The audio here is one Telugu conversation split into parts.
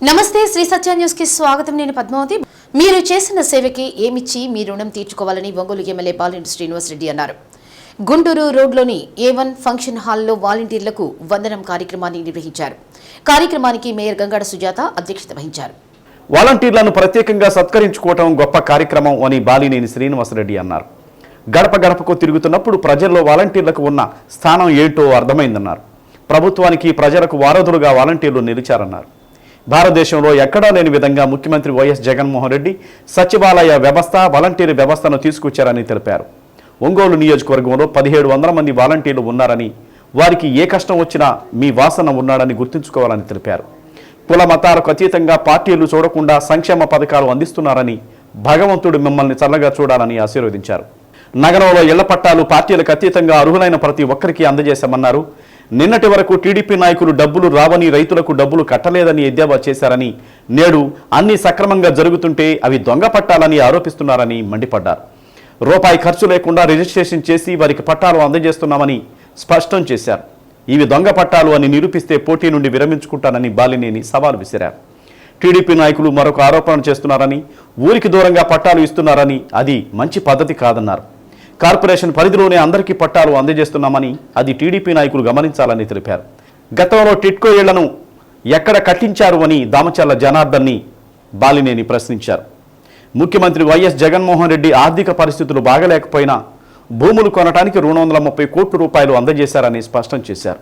నమస్తే శ్రీ సత్య న్యూస్ కి స్వాగతం. నేను పద్మావతి. మీరు చేసిన సేవకి ఏమిచ్చి మీ రుణం తీర్చుకోవాలని ఒంగోలు ఎమ్మెల్యే బాలినేని శ్రీనివాస్ రెడ్డి అన్నారు. గుంటూరు రోడ్లోని A1 ఫంక్షన్ హాల్లో వాలంటీర్లకు వందనం కార్యక్రమాన్ని నిర్వహించారు. కార్యక్రమానికి మేయర్ గంగాడ సుజాత అధ్యక్షత వహించారు. వాలంటీర్లను ప్రత్యేకంగా సత్కరించుకోవడం గొప్ప కార్యక్రమం అని బాలినేని శ్రీనివాస్ రెడ్డి అన్నారు. గడప గడపకు తిరుగుతున్నప్పుడు ప్రజల్లో వాలంటీర్లకు ఉన్న స్థానం ఏంటో అర్థమైందన్నారు. ప్రభుత్వానికి ప్రజలకు వారధులుగా వాలంటీర్లు నిలిచారన్నారు. భారతదేశంలో ఎక్కడా లేని విధంగా ముఖ్యమంత్రి వైఎస్ జగన్మోహన్ రెడ్డి సచివాలయ వ్యవస్థ, వాలంటీర్ వ్యవస్థను తీసుకొచ్చారని తెలిపారు. ఒంగోలు నియోజకవర్గంలో 1700 మంది వాలంటీర్లు ఉన్నారని, వారికి ఏ కష్టం వచ్చినా మీ వాసన ఉన్నాడని గుర్తుంచుకోవాలని తెలిపారు. కుల మతాలకు అతీతంగా పార్టీలు చూడకుండా సంక్షేమ పథకాలు అందిస్తున్నారని, భగవంతుడు మిమ్మల్ని చల్లగా చూడాలని ఆశీర్వదించారు. నగరంలో ఇళ్ల పట్టాలు పార్టీలకు అతీతంగా అర్హులైన ప్రతి ఒక్కరికి అందజేశామన్నారు. నిన్నటి వరకు టీడీపీ నాయకులు డబ్బులు రావని, రైతులకు డబ్బులు కట్టలేదని ఎద్దేవా చేశారని, నేడు అన్ని సక్రమంగా జరుగుతుంటే అవి దొంగ పట్టాలని ఆరోపిస్తున్నారని మండిపడ్డారు. రూపాయి ఖర్చు లేకుండా రిజిస్ట్రేషన్ చేసి వారికి పట్టాలు అందజేస్తున్నామని స్పష్టం చేశారు. ఇవి దొంగ పట్టాలు అని నిరూపిస్తే పోటీ నుండి విరమించుకుంటానని బాలినేని సవాల్ విసిరారు. టీడీపీ నాయకులు మరొక ఆరోపణ చేస్తున్నారని, ఊరికి దూరంగా పట్టాలు ఇస్తున్నారని, అది మంచి పద్ధతి కాదన్నారు. కార్పొరేషన్ పరిధిలోనే అందరికీ పట్టాలు అందజేస్తున్నామని, అది టీడీపీ నాయకులు గమనించాలని తెలిపారు. గతంలో టిట్కో ఇళ్లను ఎక్కడ కట్టించారు అని దామచర్ల జనార్దన్ని బాలినేని ప్రశ్నించారు. ముఖ్యమంత్రి వైఎస్ జగన్మోహన్ రెడ్డి ఆర్థిక పరిస్థితులు బాగలేకపోయినా భూములు కొనడానికి 230 కోట్ల రూపాయలు అందజేశారని స్పష్టం చేశారు.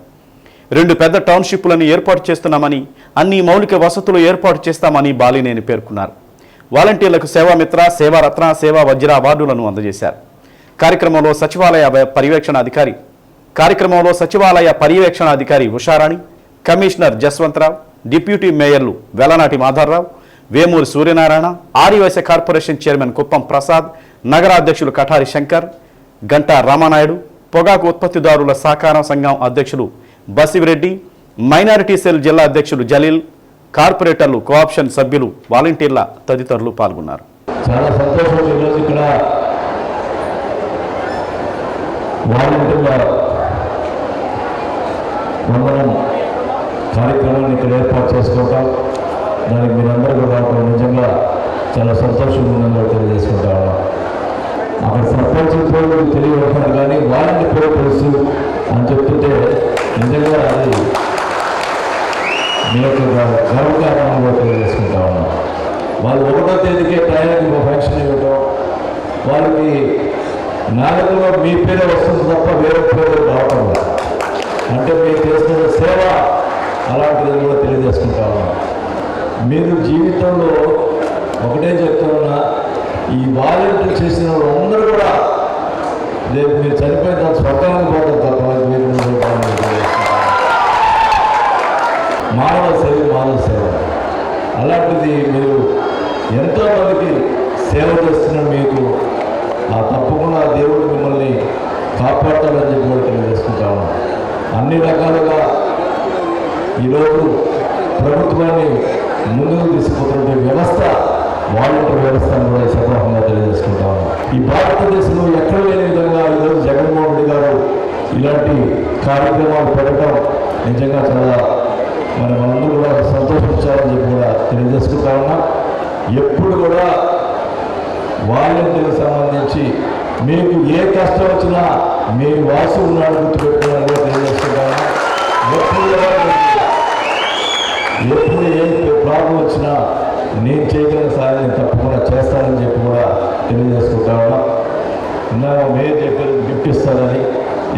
2 పెద్ద టౌన్షిప్లను ఏర్పాటు చేస్తున్నామని, అన్ని మౌలిక వసతులు ఏర్పాటు చేస్తామని బాలినేని పేర్కొన్నారు. వాలంటీర్లకు సేవామిత్ర, సేవారత్న, సేవా వజ్ర అవార్డులను అందజేశారు. కార్యక్రమంలో సచివాలయ పర్యవేక్షణాధికారి ఉషారాణి, కమిషనర్ జస్వంతరావు, డిప్యూటీ మేయర్లు వెలనాటి మాధవరావు, వేమూరి సూర్యనారాయణ, ఆర్యవైశ్య కార్పొరేషన్ చైర్మన్ కుప్పం ప్రసాద్, నగరాధ్యక్షులు కఠారి శంకర్, గంటా రామానాయుడు, పొగాకు ఉత్పత్తిదారుల సహకార సంఘం అధ్యక్షులు బసివిరెడ్డి, మైనారిటీ సెల్ జిల్లా అధ్యక్షులు జలీల్, కార్పొరేటర్లు, కోఆప్షన్ సభ్యులు, వాలంటీర్ల తదితరులు పాల్గొన్నారు. చాలా సంతోషం. ఈరోజు ఇక్కడ వాలంటీర్ల వందనం కార్యక్రమాన్ని ఇక్కడ ఏర్పాటు చేసుకోవటం, దానికి మీరందరూ కూడా నిజంగా చాలా సంతోషంగా ఉందని తెలియజేసుకుంటా ఉన్నాం. అక్కడ సర్పంచ్ పేరు తెలియవస్తారు కానీ వాలంటీర్ పేరు తెలుసు అని చెప్తుంటే నిజంగా అది మీ యొక్క గర్వకారణంగా తెలియజేసుకుంటా ఉన్నాం. వాళ్ళు 1వ తేదీకే టైంకి ఒక ఫంక్షన్ ఇవ్వటం, వాళ్ళకి నాగరికలో మీ పేరే వస్తుంది తప్ప వేరే పేరు రావటం లేదు. అంటే మీరు చేస్తున్న సేవ అలాంటిది కూడా తెలియజేసుకుంటా ఉన్నాం. మీరు జీవితంలో ఒకటే చెప్తున్నా, ఈ వాలంటీర్ చేసిన వాళ్ళందరూ కూడా రేపు మీరు చనిపోయిన తర్వాత స్వర్గానికి పోతారు తప్ప మీరు మానవ సేవ అలాంటిది మీరు ఎంతోమందికి సేవ చేస్తున్న మీకు తప్పకుండా దేవుడు మిమ్మల్ని కాపాడతాడని చెప్పి కూడా తెలియజేసుకుంటాము. అన్ని రకాలుగా ఈరోజు ప్రభుత్వాన్ని ముందుకు తీసుకుపోతున్న వ్యవస్థ వాలంటీర్ వ్యవస్థను కూడా సభాముగా తెలియజేసుకుంటాము. ఈ భారతదేశంలో ఎక్కడ లేని విధంగా ఈరోజు జగన్మోహన్ రెడ్డి గారు ఇలాంటి కార్యక్రమాలు పెట్టడం నిజంగా చాలా మనందరూ కూడా సంతోషించాలని చెప్పి కూడా తెలియజేసుకుంటా ఉన్నాం. ఎప్పుడు కూడా వాలంటీర్కి సంబంధించి మీకు ఏ కష్టం వచ్చినా మీ వాసు ఉన్నాడు గుర్తుపెట్టుకోవాలని కూడా తెలియజేస్తున్నాను. ఎప్పుడు ఏ ప్రాబ్లం వచ్చినా నేను చేయగలిగిన సాయం తప్పకుండా చేస్తానని చెప్పి కూడా తెలియజేసుకుంటా ఉన్నా. ఇందాక మీరు చెప్పారు గిఫ్ట్ ఇస్తారని,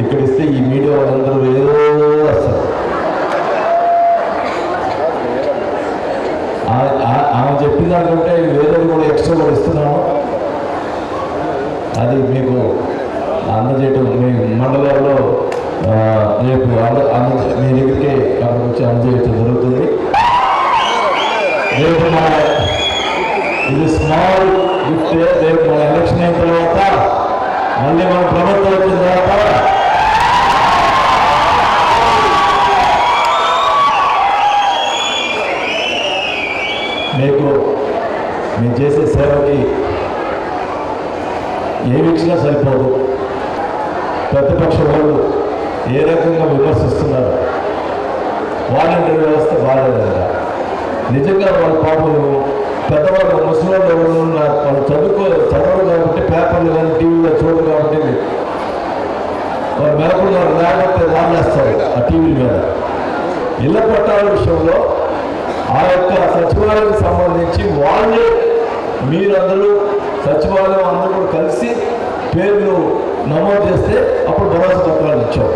ఇక్కడ ఇస్తే ఈ మీడియా వాళ్ళందరూ ఏదో వస్తారు. ఆమె చెప్పిన దానికంటే వేరే కూడా ఎక్స్ట్రా కూడా ఇస్తున్నాము. అది మీకు అందజేయటం మీ మండలాల్లో రేపు మీ దగ్గరికి అక్కడికి వచ్చి అందజేయటం జరుగుతుంది. రేపు ఇది స్మాల్ గిఫ్ట్. రేపు మన ఎలక్షన్ అయిన తర్వాత మళ్ళీ మన ప్రభుత్వం వచ్చిన తర్వాత మీకు మీరు చేసే సేవకి ఏమి ఇచ్చినా సరిపోదు. ప్రతిపక్ష వాళ్ళు ఏ రకంగా విమర్శిస్తున్నారు, వాలంటీర్ వ్యవస్థ బాగాలేదంట, నిజంగా వాళ్ళ పాపం పెద్దవాళ్ళు ముసలివాళ్ళు ఎవరు ఉన్నారు, వాళ్ళు చదవరు కాబట్టి పేపర్లు కానీ టీవీలో చూడరు కాబట్టి వాళ్ళు మెలకున్నారు, లేకపోతే రాలేస్తారు ఆ టీవీ మీద. ఇళ్ల పట్టాల విషయంలో ఆ యొక్క సచివాలయానికి సంబంధించి వాళ్ళే మీరందరూ సచివాలయం అందరూ కూడా కలిసి పేర్లు నమోదు చేస్తే అప్పుడు భరోసా పత్రాలు ఇచ్చాం.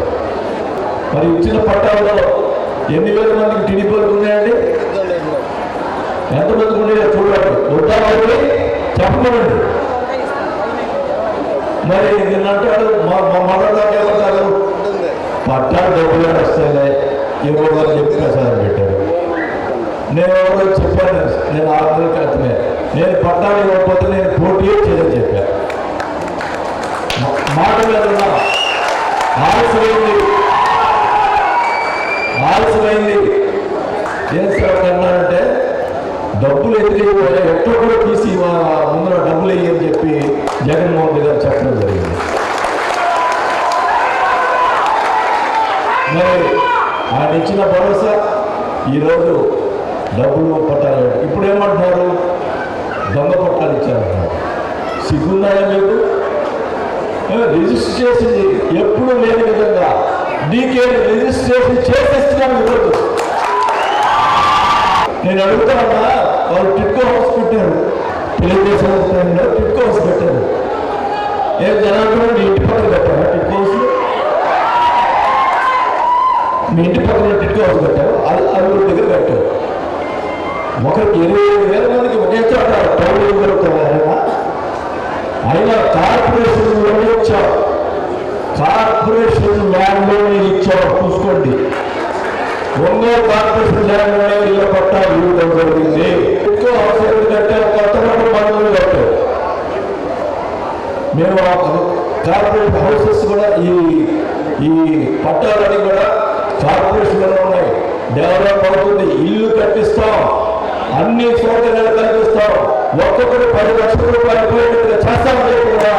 మరి ఇచ్చిన పట్టాల్లో ఎన్ని వేల మందికి టీడీపీలకు ఉన్నాయండి? ఎంతమందికి ఉన్నాయో చూడండి, వద్దామని చెప్పమండి. మరి నిన్నంటాడు మా మొదటి ఏమంటారు, పట్టాలు డబ్బులు వస్తాయి ఇవ్వమని చెప్పి ప్రసాదం పెట్టారు. నేను ఎవరో చెప్పాను, నేను 6 నెలల క్రితమే నేను పట్టాలు ఇవ్వకపోతే నేను పోటీ చేయని చెప్పాను. మాట మీద ఆలస్యమైంది. ఏం సార్ అన్నారంటే డబ్బులు ఎదురు ఎట్లా కూడా తీసి ముందర డబ్బులు వేయని చెప్పి జగన్మోహన్ రెడ్డి గారు చెప్పడం జరిగింది. మరి ఆయన ఇచ్చిన భరోసా ఈరోజు డబ్బులు పట్టాలి. ఇప్పుడు ఏమంటున్నారు, దొంగ పట్టాలు ఇచ్చారంటున్నారు. సిగ్గున్నాయా మీకు? రిజిస్ట్రేషన్ ఎప్పుడు లేని విధంగా డీకే రిజిస్ట్రేషన్ చేసేస్తున్నాను ఈరోజు. నేను అడుగుతానన్నా, వాళ్ళు టిట్కో హౌస్ పెట్టారు, తెలుగుదేశం టైంలో టిట్కో హౌస్ పెట్టారు. ఏం జనాలు మీ ఇంటి పక్కన పెట్టారా టిట్కో హౌస్? మీ ఇంటి పక్కన టిట్కో హౌస్ పెట్టారు, అల్లుడి దగ్గర పెట్టారు. ఒకరికి 25,000 మందికి ఒకే చోట టౌన్ ఇవ్వగలుగుతారు. అయినా కార్పొరేషన్లోనే ఇచ్చారు, కార్పొరేషన్ ల్యాండ్లోనే ఇచ్చారు. చూసుకోండి, ఒంగోలు కార్పొరేషన్ ల్యాండ్లోనే ఇళ్ళ పట్టాలు ఇవ్వడం జరిగింది. ఎక్కువ అవసరం కట్టారు, కొత్తపట్టు మందులు కట్టారు. మేము కార్పొరేషన్ హౌసెస్ కూడా ఈ పట్టాలని కూడా కార్పొరేషన్లో ఉన్నాయి. డెవలప్ అవుతుంది, ఇల్లు కట్టిస్తాం, అన్ని సౌకర్యాలు కల్పిస్తాం. ఒక్కొక్కటి 10 లక్షల రూపాయలు పోయేట్టుగా చేస్తామని చెప్పి కూడా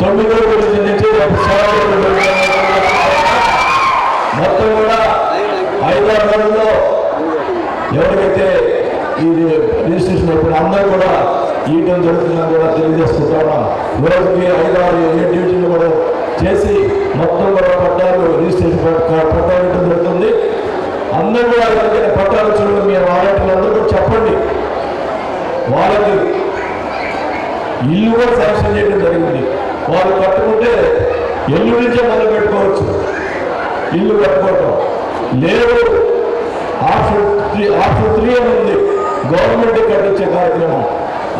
9 రోజుల నుంచి మొత్తం కూడా 5-6 నెలల్లో ఎవరికైతే ఇది రిజిస్ట్రేషన్ అయిపోయిన అందరూ కూడా ఇవ్వడం జరుగుతుందని కూడా తెలియజేసుకుంటున్నాం. రోజుకి 5-6 డివిజన్లు కూడా చేసి మొత్తం కూడా పట్టాలు రిజిస్ట్రేషన్ పట్టాలు ఇవ్వడం జరుగుతుంది. అందరూ కూడా ఎవరికైనా పట్టాలు చూడండి, మీరు వాలంటీర్లందరూ కూడా చెప్పండి. వాళ్ళకి ఇల్లు కూడా శాంక్షన్ చేయడం జరిగింది. వాళ్ళు కట్టుకుంటే ఎల్లు నుంచే మొదలు పెట్టుకోవచ్చు ఇల్లు కట్టుకోవటం. లేదు ఆప్షన్ 3 అని ఉంది, గవర్నమెంట్ కట్టించే కార్యక్రమం.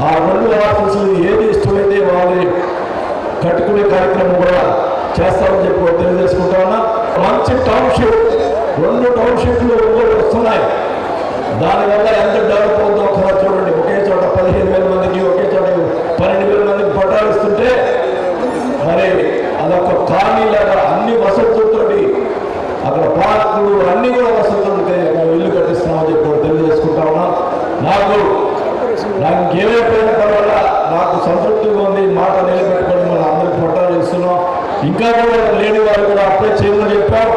ఆ 2 ఆప్షన్స్ ఏది ఇష్టమైతే వాళ్ళు కట్టుకునే కార్యక్రమం కూడా చేస్తామని చెప్పి తెలియజేసుకుంటా ఉన్నా. మంచి టౌన్షిప్ 2 టౌన్షిప్లు వస్తున్నాయి. దానివల్ల ఎంత డెవలప్ అవుతుందో ఒకసారి చూడండి. ఒకే చోట 15,000 మందికి, ఒకే చోట 12,000 మందికి పట్టాలు ఇస్తుంటే మరి అదొక కాలనీలాగా అన్ని వసతులతో అక్కడ పార్కులు అన్ని కూడా వసతులతో ఇల్లు కట్టిస్తున్నామని చెప్పి తెలియజేసుకుంటా ఉన్నా. నాకు ఇంకేమైపోయినా పర్వాలా, నాకు సంతృప్తిగా ఉంది. మాట నిలబెట్టుకొని మనం అందరికి పట్టాలు ఇస్తున్నాం. ఇంకా కూడా లేని వారు కూడా అప్లై చేయమని చెప్పాం.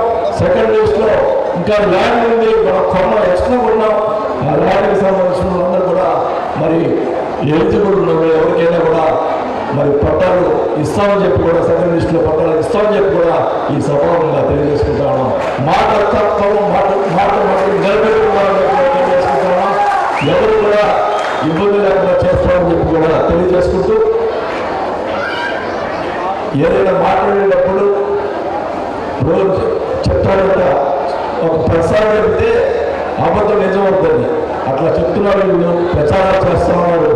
సెకండ్ లిస్ట్లో ఇంకా ల్యాండ్ ఉంది, మనం కొన్నాం, ఎక్స్ట్రా కొన్నాం. ఆ ల్యాండ్కి సంబంధించిన వాళ్ళందరూ కూడా మరి ఎలిజిబుల్ ఉన్న ఎవరికైనా కూడా మరి పట్టాలు ఇస్తామని చెప్పి కూడా సెకండ్ లిస్టులో పట్టాలు ఇస్తామని చెప్పి కూడా ఈ సభాముగా తెలియజేసుకుంటాను. మాట తత్వం మాట నిలబెట్టుకోవాలని తెలియజేసుకుంటాను. ఎవరు కూడా ఇబ్బంది లేకుండా చేస్తామని చెప్పి కూడా తెలియజేసుకుంటూ, ఏదైనా మాట్లాడేటప్పుడు రోజు చెప్తాడంట, ఒక ప్రసారం చెప్తే అబద్ధం నిజమవుతుంది. అట్లా చెప్తున్నారు, వీళ్ళు ప్రచారాలు చేస్తున్నారు.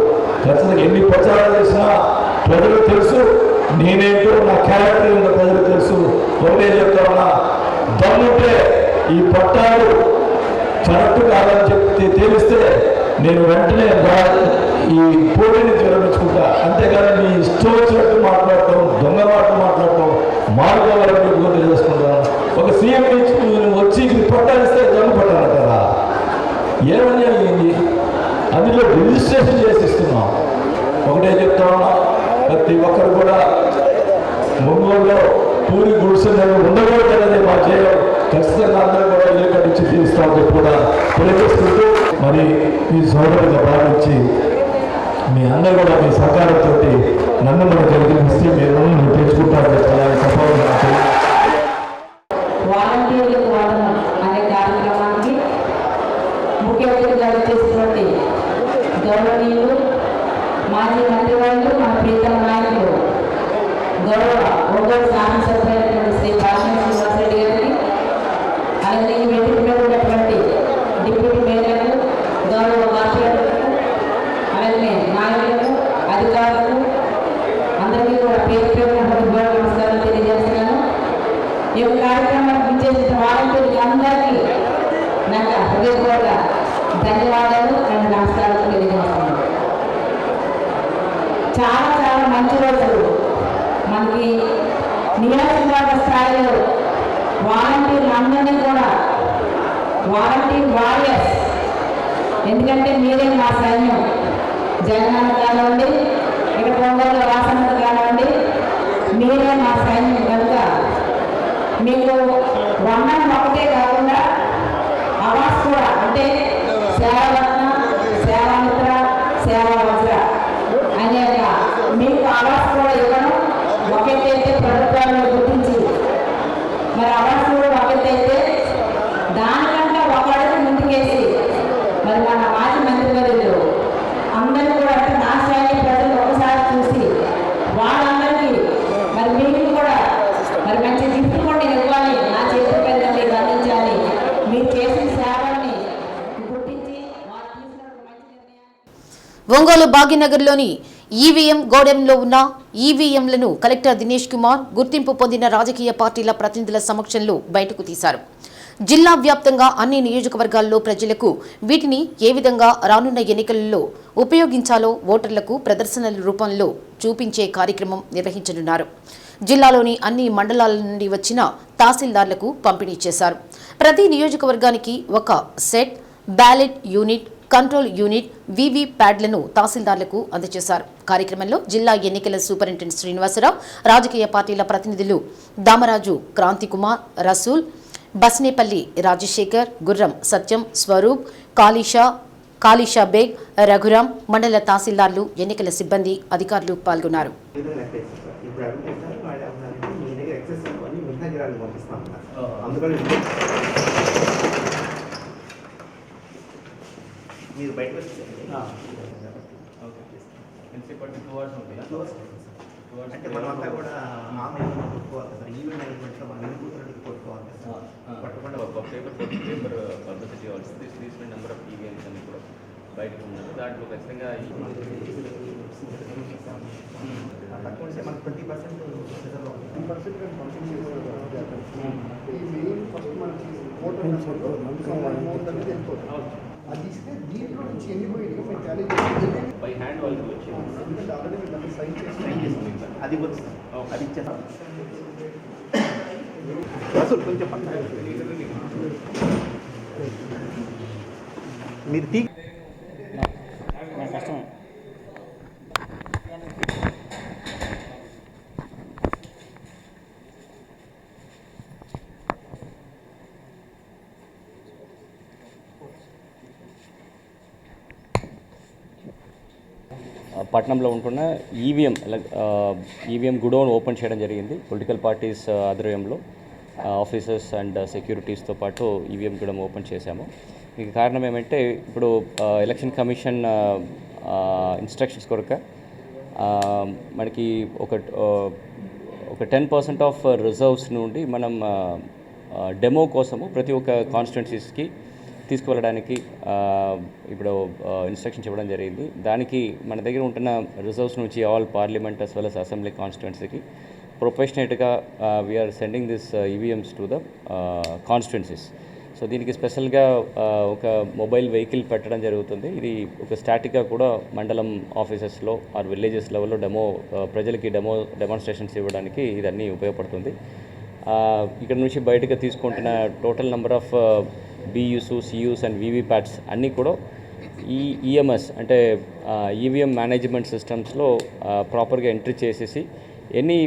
ఖచ్చితంగా ఎన్ని ప్రచారాలు చేసినా ప్రజలకు తెలుసు నేనేంటో, నా క్యారెక్టర్ ఏంటో ప్రజలకు తెలుసు. ఒకటే చెప్తా ఉన్నా, దమ్ముంటే ఈ పట్టాలు కరెక్ట్ కాదని చెప్పి తెలిస్తే నేను వెంటనే ఈ పోటీని విరమించుకుంటా. అంతేగాని మీ ఇష్టం వచ్చినట్టు మాట్లాడటం, దొంగ మాటలు మాట్లాడటం మార్గాలను మీకు తెలియజేసుకుంటాను. ఒక సీఎం వచ్చి పట్టాలు ఇస్తే దొంగ పట్టాలంటారా? ఏమని అయింది? అందులో రిజిస్ట్రేషన్ చేసి ఇస్తున్నాం. ఒకటే చెప్తా ఉన్నా, ప్రతి ఒక్కరు కూడా ఒంగోలులో పూరి గుడిసెలు ఉండకూడదనేది మా ఖచ్చితంగా అందరూ కూడా ఏకరించి తీస్తామని కూడా తెలియజేస్తుంటూ మరి ఈ సోదరుగా భావించి మీ అందరూ కూడా మీ సహకారంతో నన్ను మనం కలిగిస్తే మీరు తెచ్చుకుంటారని చెప్పాలని చెప్పాలి. వాలంటీర్లకు వాడనం అనే కార్యక్రమానికి ముఖ్య అతిథిగా చేసినటువంటి గౌరవనీయులు మాజీ మంత్రివర్యులు మన ప్రీతమ నాయకులు గౌరవ ఒంగోలు శాసనసభ్యులైనటువంటి శ్రీ పాల్గొని శ్రీనివాసరెడ్డి గారికి, అలాగే ఈ వేదిక మీద ఉన్నటువంటి డిప్యూటీ మేయర్లకు, గౌరవ కార్పొరేటర్లకు, అలాగే నాయకులకు, అధికారులకు అందరికీ కూడా పేరు పేరున హృదయపూర్వక నమస్కారాలు తెలియజేస్తున్నాను. ఈ యొక్క కార్యక్రమానికి విచ్చేసిన వాలంటీర్లు అందరికీ నాకు హృదయపూర్వక ధన్యవాదాలు అండ్ నమస్కారాలు తెలియజేస్తున్నాను. చాలా చాలా మంచి రోజులు మనకి నియోజకవర్గ స్థాయిలో వాలంటీర్లు అందరినీ కూడా వాలంటీర్ వారియర్స్, ఎందుకంటే మీరే మా సైన్యం. జగనన్న కానివ్వండి, ఇక్కడ పొంగల్లో రాసన్న కానివ్వండి, మీరే మా సైన్యం. కనుక మీకు వందనం ఒకటే కాకుండా అవార్డ్స్ కూడా, అంటే సేవరత్న, సేవామిత్ర, సేవావజ్ర అనే మీకు అవార్డ్స్ కూడా ఇవ్వడం ఒకటైతే ప్రభుత్వాలను గుర్తించి, మరి అవార్డ్స్ కూడా ఒకటైతే దానికంటే ఒక అడుగు ముందుకేసి మరి మన మాజీ మంత్రివర్యులు అందరూ కూడా, అంటే నా స్థాయి ప్రజలు ఒకసారి చూసి వాళ్ళందరికీ మరి మీకు కూడా మరి మంచి గిఫ్ట్ కూడా నేను ఇవ్వాలి, నా చేతి పైన మీకు అందించాలి. మీరు చేసిన సేవల్ని గుర్తించి వాళ్ళు తీసుకున్న మంచి నిర్ణయాన్ని. ఒంగోలు భాగ్యనగర్లోని ఈవీఎం గోడెంలో ఉన్న ఈవీఎంలను కలెక్టర్ దినేష్ కుమార్ గుర్తింపు పొందిన రాజకీయ పార్టీల ప్రతినిధుల సమక్షంలో బయటకు తీశారు. జిల్లా వ్యాప్తంగా అన్ని నియోజకవర్గాల్లో ప్రజలకు వీటిని ఏ విధంగా రానున్న ఎన్నికలలో ఉపయోగించాలో ఓటర్లకు ప్రదర్శనల రూపంలో చూపించే కార్యక్రమం నిర్వహించనున్నారు. జిల్లాలోని అన్ని మండలాల నుండి వచ్చిన తహసీల్దార్లకు పంపిణీ చేశారు. ప్రతి నియోజకవర్గానికి ఒక set ballot unit, control unit, VV ప్యాడ్లను తహసీల్దార్లకు అందజేశారు. కార్యక్రమంలో జిల్లా ఎన్నికల సూపరింటెండెంట్ శ్రీనివాసరావు, రాజకీయ పార్టీల ప్రతినిధులు దామరాజు క్రాంతికుమార్, రసూల్, బస్నేపల్లి రాజశేఖర్, గుర్రం సత్యం, స్వరూప్, కాళీషా బేగ్, రఘురాం, మండల తహసీల్దార్లు, ఎన్నికల సిబ్బంది, అధికారులు పాల్గొన్నారు. అంటే మనమంతా కూడా మామూలుగా కొట్టుకోవాలి సార్, ఈవెంట్ మేనేజ్మెంట్లో మనం ఎన్నుకుంటున్నట్టు కొట్టుకోవాలి పట్టుకుండా ఒక పేపర్ పబ్లిసిటీ వస్తుంది. తీసుకునే నెంబర్ ఆఫ్ ఈవెంట్స్ అని కూడా బయటకు ఉన్నారు. దాంట్లో ఖచ్చితంగా తక్కువ ఉంటే మనకు 20% అది ఇస్తే దీంట్లో నుంచి ఎన్ని పోయింది బై హ్యాండ్ వాళ్ళకి వచ్చి ఆల్రెడీ మీరు సైన్ చేసి అది వస్తుంది, అది ఇచ్చేస్తాం. అసలు కొంచెం పక్కన మీరు కష్టం. పట్నంలో ఉంటున్న ఈవీఎం గుడౌన్ ఓపెన్ చేయడం జరిగింది. పొలిటికల్ పార్టీస్ ఆధ్వర్యంలో ఆఫీసర్స్ అండ్ సెక్యూరిటీస్తో పాటు ఈవీఎం గుడౌన్ ఓపెన్ చేశాము. దీనికి కారణం ఏమంటే, ఇప్పుడు ఎలక్షన్ కమిషన్ ఇన్స్ట్రక్షన్స్ కొరక మనకి ఒక 10% ఆఫ్ రిజర్వ్స్ నుండి మనం డెమో కోసము ప్రతి ఒక్క కాన్స్టిట్యున్సీస్కి తీసుకువెళ్ళడానికి ఇప్పుడు ఇన్స్ట్రక్షన్స్ ఇవ్వడం జరిగింది. దానికి మన దగ్గర ఉంటున్న రిజర్వ్స్ నుంచి all parliament as well as assembly కాన్స్టిట్యున్సీకి ప్రొఫెషనేట్గా we are sending this EVMs to the constituencies. So దీనికి స్పెషల్గా ఒక మొబైల్ వెహికల్ పెట్టడం జరుగుతుంది. ఇది ఒక స్టాటిక్గా కూడా మండలం ఆఫీసెస్లో ఆర్ విలేజెస్ లెవెల్లో ప్రజలకి డెమాన్స్ట్రేషన్స్ ఇవ్వడానికి ఇదన్నీ ఉపయోగపడుతుంది. ఇక్కడ నుంచి బయటకు తీసుకుంటున్న total number of BUs, CUs and VVPATs అన్నీ కూడా ఈ ఈఎంఎస్ అంటే ఈవీఎం మేనేజ్మెంట్ సిస్టమ్స్లో ప్రాపర్గా ఎంట్రీ చేసేసి ఎన్ని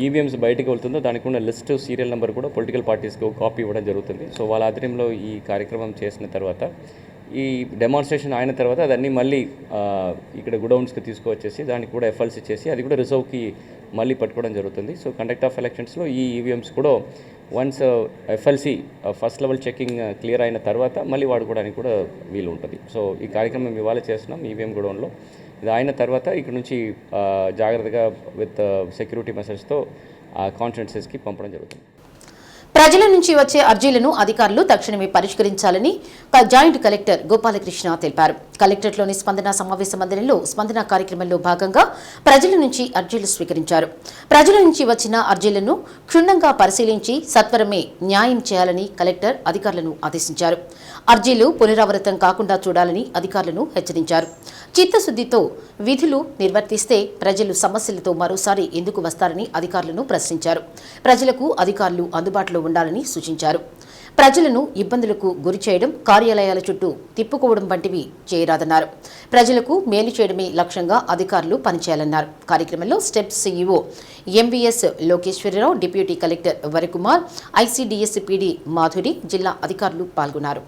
ఈవీఎంస్ బయటకు వెళ్తుందో దానికి ఉన్న లిస్ట్ సీరియల్ నెంబర్ కూడా పొలిటికల్ పార్టీస్కి కాపీ ఇవ్వడం జరుగుతుంది. సో వాళ్ళ ఆధ్వర్యంలో ఈ కార్యక్రమం చేసిన తర్వాత ఈ డెమాన్స్ట్రేషన్ అయిన తర్వాత అదన్నీ మళ్ళీ ఇక్కడ గుడౌన్స్కి తీసుకువచ్చేసి దానికి కూడా ఎఫ్ఎల్సీ చేసి అది కూడా రిజర్వ్కి మళ్ళీ పట్టుకోవడం జరుగుతుంది. సో కండక్ట్ ఆఫ్ ఎలక్షన్స్లో ఈ ఈవీఎంస్ కూడా once FLC first level checking clear అయిన తర్వాత మళ్ళీ వాడుకోవడానికి కూడా వీలు ఉంటుంది. సో ఈ కార్యక్రమం ఇవాళ చేస్తున్నాం ఈవీఎం గుడౌన్లో. ఇది అయిన తర్వాత ఇక్కడ నుంచి జాగ్రత్తగా విత్ సెక్యూరిటీ మెషర్స్తో కాన్స్టిట్యుయెన్సీస్కి పంపడం జరుగుతుంది. ప్రజల నుంచి వచ్చే అర్జీలను అధికారులు తక్షణమే పరిష్కరించాలని జాయింట్ కలెక్టర్ గోపాలకృష్ణ తెలిపారు. కలెక్టరేట్లోని స్పందన సమావేశ మందిరంలో స్పందన కార్యక్రమంలో భాగంగా ప్రజల నుంచి అర్జీలు స్వీకరించారు. ప్రజల నుంచి వచ్చిన అర్జీలను క్షుణ్ణంగా పరిశీలించి సత్వరమే న్యాయం చేయాలని కలెక్టర్ అధికారులను ఆదేశించారు. అర్జీలు పునరావృతం కాకుండా చూడాలని అధికారులను హెచ్చరించారు. చిత్తశుద్దితో విధులు నిర్వర్తిస్తే ప్రజలు సమస్యలతో మరోసారి ఎందుకు వస్తారని అధికారులను ప్రశ్నించారు. ప్రజలకు అధికారులు అందుబాటులో ఉండాలని సూచించారు. ప్రజలను ఇబ్బందులకు గురి చేయడం, కార్యాలయాల చుట్టూ తిప్పుకోవడం వంటివి చేయరాదన్నారు. ప్రజలకు మేలు చేయడమే లక్ష్యంగా అధికారులు పనిచేయాలన్నారు. కార్యక్రమంలో step CEO MVS Lokeswara Rao, deputy collector Varakumar, ICDS PD Madhuri, జిల్లా అధికారులు పాల్గొన్నారు.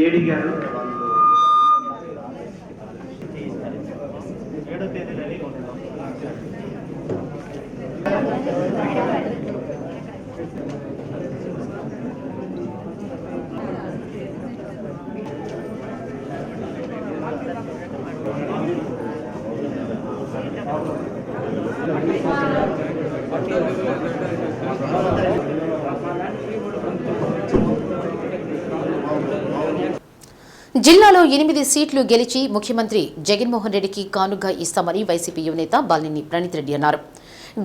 ఏడి గారు 7వ తేదీలని జిల్లాలో 8 సీట్లు గెలిచి ముఖ్యమంత్రి జగన్మోహన్ రెడ్డికి కానుగా ఇస్తామని వైసీపీ యువనేత బాలినేని ప్రణీత్ రెడ్డి అన్నారు.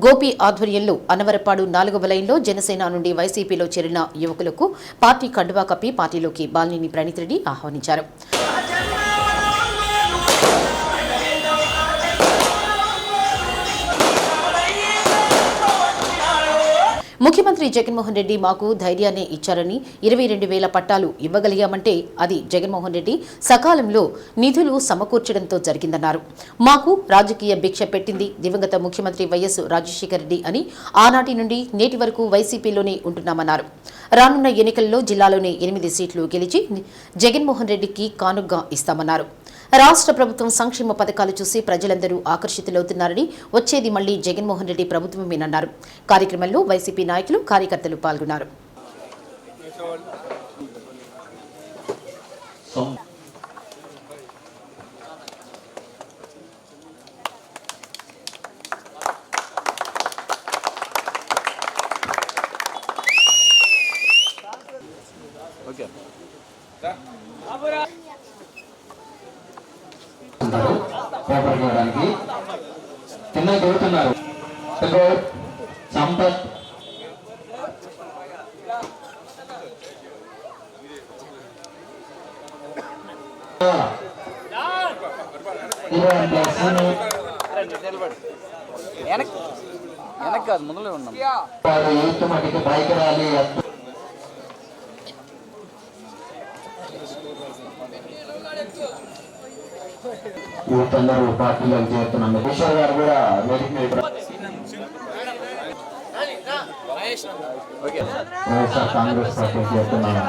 గోపి ఆధ్వర్యంలో అన్నవరపాడు 4వ లైన్లో జనసేన నుండి వైసీపీలో చేరిన యువకులకు పార్టీ కండువా కప్పి పార్టీలోకి బాలినేని ప్రణీత్ రెడ్డి ఆహ్వానించారు. ముఖ్యమంత్రి జగన్మోహన్ రెడ్డి మాకు ధైర్యాన్ని ఇచ్చారని 22,000 పట్టాలు ఇవ్వగలిగామంటే అది జగన్మోహన్ రెడ్డి సకాలంలో నిధులు సమకూర్చడంతో జరిగిందన్నారు. మాకు రాజకీయ భిక్ష పెట్టింది దివంగత ముఖ్యమంత్రి వైఎస్ రాజశేఖర రెడ్డి అని ఆనాటి నుండి నేటి వరకు వైసీపీలోనే ఉంటున్నామన్నారు. రానున్న ఎన్నికల్లో జిల్లాలోనే 8 సీట్లు గెలిచి జగన్మోహన్ రెడ్డికి కానుగ్గా ఇస్తామన్నారు. రాష్ట్ర ప్రభుత్వం సంక్షేమ పథకాలు చూసి ప్రజలందరూ ఆకర్షితులవుతున్నారని, వచ్చేది మళ్లీ జగన్మోహన్ రెడ్డి ప్రభుత్వమేనన్నారు. కార్యక్రమంలో వైసీపీ నాయకులు, కార్యకర్తలు పాల్గొన్నారు. పేపర్ చేయడానికి చిన్న చదువుతున్నారు. సంపత్ యూత్ మటుకు బైక్ ర్యాలీ యూత్ అందరూ పార్టీలకు చేరుతున్నాం. కిషోర్ గారు కూడా వైఎస్ఆర్ కాంగ్రెస్ పార్టీ చేరుతున్నారు.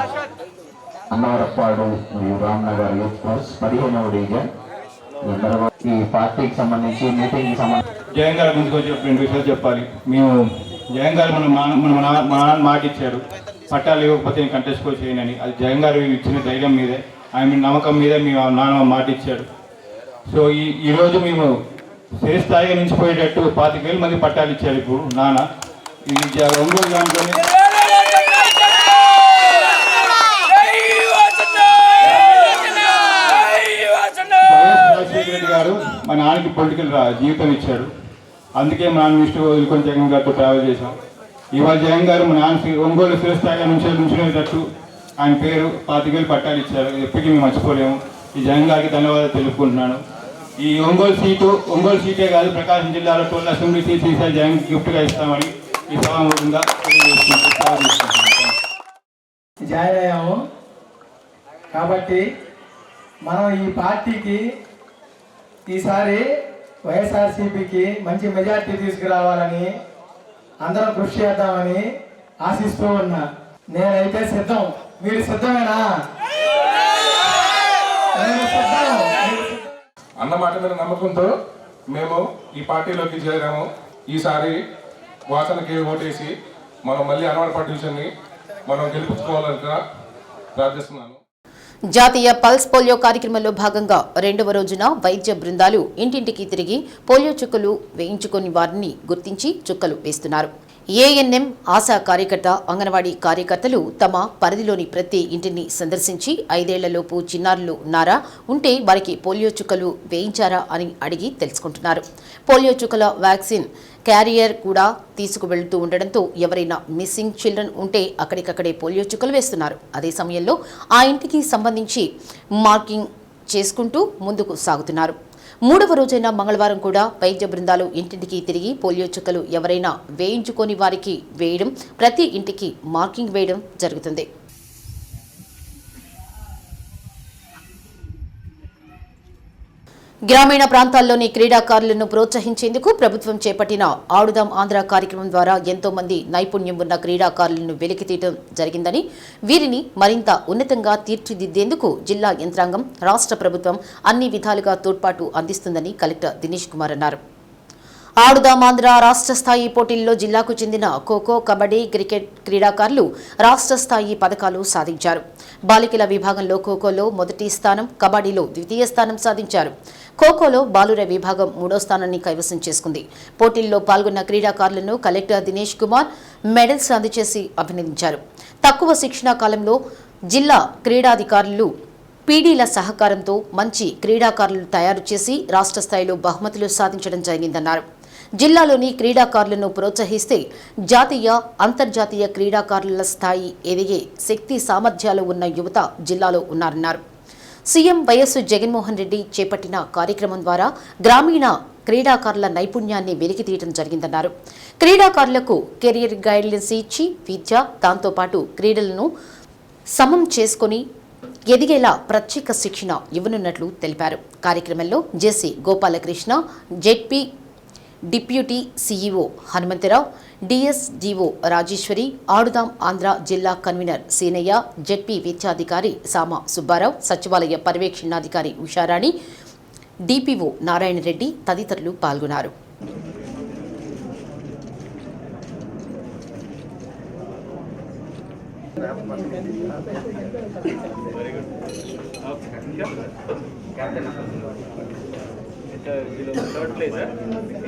అన్నవరపాడు మరియు రామ్నగర్ యూత్ ఫోర్స్ 15వ డివిజన్. ఈ పార్టీకి సంబంధించి మీటింగ్ సంబంధించి జగన్ గారి ముందుకు వచ్చి 2 విషయాలు చెప్పాలి. మేము జగన్ గారు మన మాట ఇచ్చారు, పట్టాలు ఇవ్వకపోతే కంటెస్ట్ కూడా చేయనని. అది జగన్ గారు ఇచ్చిన ధైర్యం మీదే, ఆయన నమ్మకం మీదే మీ నాన్న మాట ఇచ్చాడు. సో ఈరోజు మేము స్థిరస్థాయిగా నిలిచిపోయేటట్టు 25,000 మంది పట్టాలు ఇచ్చారు ఇప్పుడు నాన్న. ఈ ఒంగోలు దాంట్లోనే రాజశేఖర రెడ్డి గారు మా నాన్నకి పొలిటికల్ జీవితం ఇచ్చాడు. అందుకే మా నాన్న విష్ణు వదులుకొని జగన్ గారితో ట్రావెల్ చేశాం. ఇవాళ జగన్ గారు మా నాన్న ఒంగోలు స్థిరస్థాయిగా నుంచునేటట్టు ఆయన పేరు 25,000 పట్టాలు ఇచ్చారు. ఎప్పటికీ మేము మర్చిపోలేము. ఈ జగన్ గారికి ధన్యవాదాలు తెలుపుకుంటున్నాను. ఈ ఒంగోలు సీటే కాదు, ప్రకాశం జిల్లాలో 12 అసెంబ్లీ సీట్స్ ఈసారి జగన్ గిఫ్ట్గా ఇస్తామని ఈ సభాముఖంగా తెలియజేసుకుంటున్నాను. జాయిన్ అయ్యాము కాబట్టి మనం ఈ పార్టీకి ఈసారి వైఎస్ఆర్సీపీకి మంచి మెజార్టీ తీసుకురావాలని అందరం కృషి చేద్దామని ఆశిస్తూ ఉన్నా. నేనైతే సిద్ధం. మీరు సిద్ధమేనా? అన్నమాట మీద నమ్మకంతో మేము ఈ పార్టీలోకి చేరాము. ఈసారి వాసనకి ఓటేసి మనం మళ్ళీ అనవాడ డివిజన్ని మనం గెలుపుకోవాలని ప్రార్థిస్తున్నాను. జాతీయ పల్స్ పోలియో కార్యక్రమంలో భాగంగా 2వ రోజున వైద్య బృందాలు ఇంటింటికి తిరిగి పోలియో చుక్కలు వేయించుకుని వారిని గుర్తించి చుక్కలు వేస్తున్నారు. ఏఎన్ఎం ఆశా కార్యకర్త, అంగన్వాడీ కార్యకర్తలు తమ పరిధిలోని ప్రతి ఇంటిని సందర్శించి 5 ఏళ్లలోపు చిన్నారులు ఉన్నారా, ఉంటే వారికి పోలియో చుక్కలు వేయించారా అని అడిగి తెలుసుకుంటున్నారు. పోలియో చుక్కల వ్యాక్సిన్ క్యారియర్ కూడా తీసుకువెళ్తూ ఉండడంతో ఎవరైనా మిస్సింగ్ చిల్డ్రన్ ఉంటే అక్కడికక్కడే పోలియో చుక్కలు వేస్తున్నారు. అదే సమయంలో ఆ ఇంటికి సంబంధించి మార్కింగ్ చేసుకుంటూ ముందుకు సాగుతున్నారు. 3వ రోజైన మంగళవారం కూడా వైద్య బృందాలు ఇంటింటికి తిరిగి పోలియో చుక్కలు ఎవరైనా వేయించుకొని వారికి వేయడం, ప్రతి ఇంటికి మార్కింగ్ వేయడం జరుగుతుంది. గ్రామీణ ప్రాంతాల్లోని క్రీడాకారులను ప్రోత్సహించేందుకు ప్రభుత్వం చేపట్టిన ఆడుదాం ఆంధ్ర కార్యక్రమం ద్వారా ఎంతో మంది నైపుణ్యం ఉన్న క్రీడాకారులను వెలికితీయడం జరిగిందని, వీరిని మరింత ఉన్నతంగా తీర్చిదిద్దేందుకు జిల్లా యంత్రాంగం, రాష్ట్ర ప్రభుత్వం అన్ని విధాలుగా తోడ్పాటు అందిస్తుందని కలెక్టర్ దినేష్ కుమార్ అన్నారు. ఆడుదాం ఆంధ్ర రాష్ట్ర స్థాయి పోటీల్లో జిల్లాకు చెందిన ఖోఖో, కబడ్డీ, క్రికెట్ క్రీడాకారులు రాష్ట్ర స్థాయి పథకాలు సాధించారు. బాలికల విభాగంలో ఖోఖోలో మొదటి స్థానం, కబడ్డీలో ద్వితీయ స్థానం సాధించారు. ఖోఖోలో బాలుర విభాగం 3వ స్థానాన్ని కైవసం చేసుకుంది. పోటీల్లో పాల్గొన్న క్రీడాకారులను కలెక్టర్ దినేష్ కుమార్ మెడల్స్ అందజేసి అభినందించారు. తక్కువ శిక్షణా కాలంలో జిల్లా క్రీడాధికారులు పీడీల సహకారంతో మంచి క్రీడాకారులు తయారు చేసి రాష్ట్ర స్థాయిలో బహుమతులు సాధించడం జరిగిందన్నారు. జిల్లాలోని క్రీడాకారులను ప్రోత్సహిస్తే జాతీయ, అంతర్జాతీయ క్రీడాకారుల స్థాయి ఎదిగే శక్తి సామర్థ్యాలు ఉన్న యువత జిల్లాలో ఉన్నారన్నారు. సీఎం వైఎస్ జగన్మోహన్ రెడ్డి చేపట్టిన కార్యక్రమం ద్వారా గ్రామీణ క్రీడాకారుల నైపుణ్యాన్ని వెలికితీయడం జరిగిందన్నారు. క్రీడాకారులకు కెరీర్ గైడ్లైన్స్ ఇచ్చి విద్య, దాంతోపాటు క్రీడలను సమం చేసుకుని ఎదిగేలా ప్రత్యేక శిక్షణ ఇవ్వనున్నట్లు తెలిపారు. కార్యక్రమంలో JC Gopalakrishna, ZP deputy CEO Hanumantha Rao, DSDO Rajeswari, Adudam Andhra జిల్లా కన్వీనర్ సీనయ్య, జెడ్పీ విద్యాధికారి సామ సుబ్బారావు, సచివాలయ పర్యవేక్షణాధికారి ఉషారాణి, డిపిఓ నారాయణ రెడ్డి తదితరులు పాల్గొన్నారు. థర్డ్ ప్లేస్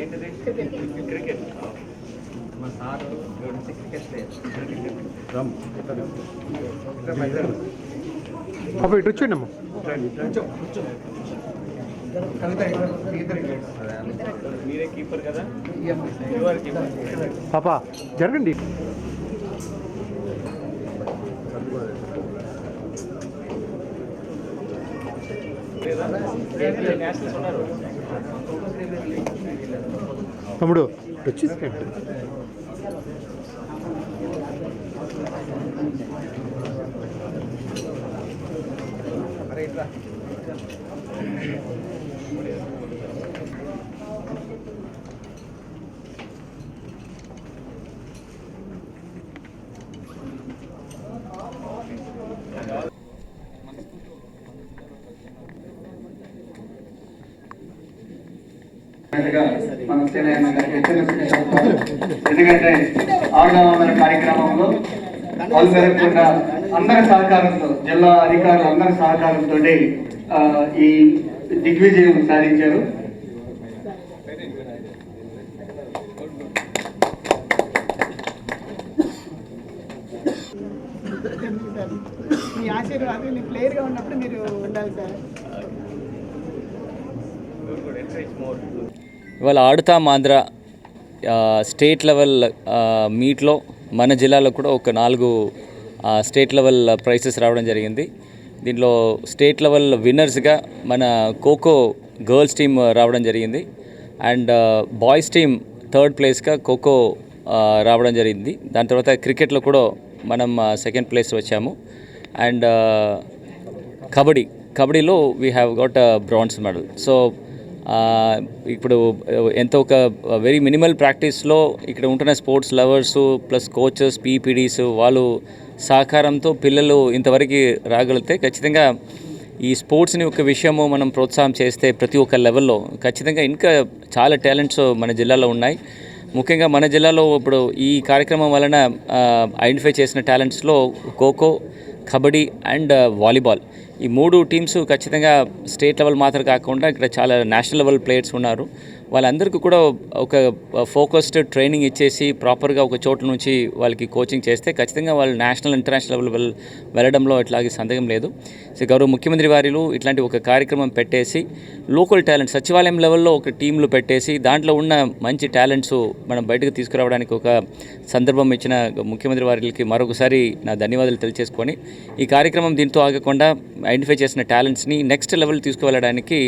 ఏంటిది? క్రికెట్. మా సార్ క్రికెట్ అప్పుడు ఇటు వచ్చేయండి. మీరే కీపర్ కదా? పాపా జరగండి. తమ్ముడు వచ్చేసి ఎందుకంటే ఆడుదాం కార్యక్రమంలో పాల్గొనకుండా అందరి సహకారంతో, జిల్లా అధికారులు అందరి సహకారంతో ఈ దిగ్విజయం సాధించారు. ఆశీర్వాదం ప్లేయర్గా ఉన్నప్పుడు మీరు ఉండాలి సార్. ఇవాళ ఆడుతాం ఆంధ్ర స్టేట్ లెవెల్ మీట్లో మన జిల్లాలో కూడా ఒక 4 స్టేట్ లెవెల్ ప్రైజెస్ రావడం జరిగింది. దీంట్లో స్టేట్ లెవెల్ విన్నర్స్గా మన ఖోఖో గర్ల్స్ టీమ్ రావడం జరిగింది. అండ్ బాయ్స్ టీమ్ 3rd ప్లేస్గా ఖోఖో రావడం జరిగింది. దాని తర్వాత క్రికెట్లో కూడా మనం 2nd ప్లేస్ వచ్చాము. అండ్ కబడ్డీలో we have got bronze medal. So ఇప్పుడు ఎంతో ఒక వెరీ మినిమల్ ప్రాక్టీస్లో ఇక్కడ ఉంటున్న స్పోర్ట్స్ లవర్స్ ప్లస్ కోచెస్ పీపీడీస్ వాళ్ళు సహకారంతో పిల్లలు ఇంతవరకు రాగలిగితే ఖచ్చితంగా ఈ స్పోర్ట్స్ని ఒక విషయము మనం ప్రోత్సాహం చేస్తే ప్రతి ఒక్క లెవెల్లో ఖచ్చితంగా ఇంకా చాలా టాలెంట్స్ మన జిల్లాలో ఉన్నాయి. ముఖ్యంగా మన జిల్లాలో ఇప్పుడు ఈ కార్యక్రమం వలన ఐడెంటిఫై చేసిన టాలెంట్స్లో ఖోఖో, కబడ్డీ అండ్ వాలీబాల్ ఈ 3 టీమ్స్ ఖచ్చితంగా స్టేట్ లెవెల్ మాత్రం కాకుండా ఇక్కడ చాలా నేషనల్ లెవెల్ ప్లేయర్స్ ఉన్నారు. వాళ్ళందరికీ కూడా ఒక ఫోకస్డ్ ట్రైనింగ్ ఇచ్చేసి ప్రాపర్గా ఒక చోటు నుంచి వాళ్ళకి కోచింగ్ చేస్తే ఖచ్చితంగా వాళ్ళు నేషనల్ ఇంటర్నేషనల్ లెవెల్ వెళ్ళడంలో ఇట్లాగే సందేహం లేదు. సో గౌరవ ముఖ్యమంత్రి వారిలు ఇట్లాంటి ఒక కార్యక్రమం పెట్టేసి లోకల్ టాలెంట్ సచివాలయం లెవెల్లో ఒక టీంలు పెట్టేసి దాంట్లో ఉన్న మంచి టాలెంట్స్ మనం బయటకు తీసుకురావడానికి ఒక సందర్భం ఇచ్చిన ముఖ్యమంత్రి వారికి మరొకసారి నా ధన్యవాదాలు తెలియజేసుకొని ఈ కార్యక్రమం దీంతో ఆగకుండా ఐడెంటిఫై చేసిన టాలెంట్స్ని నెక్స్ట్ లెవెల్ తీసుకువెళ్ళడానికి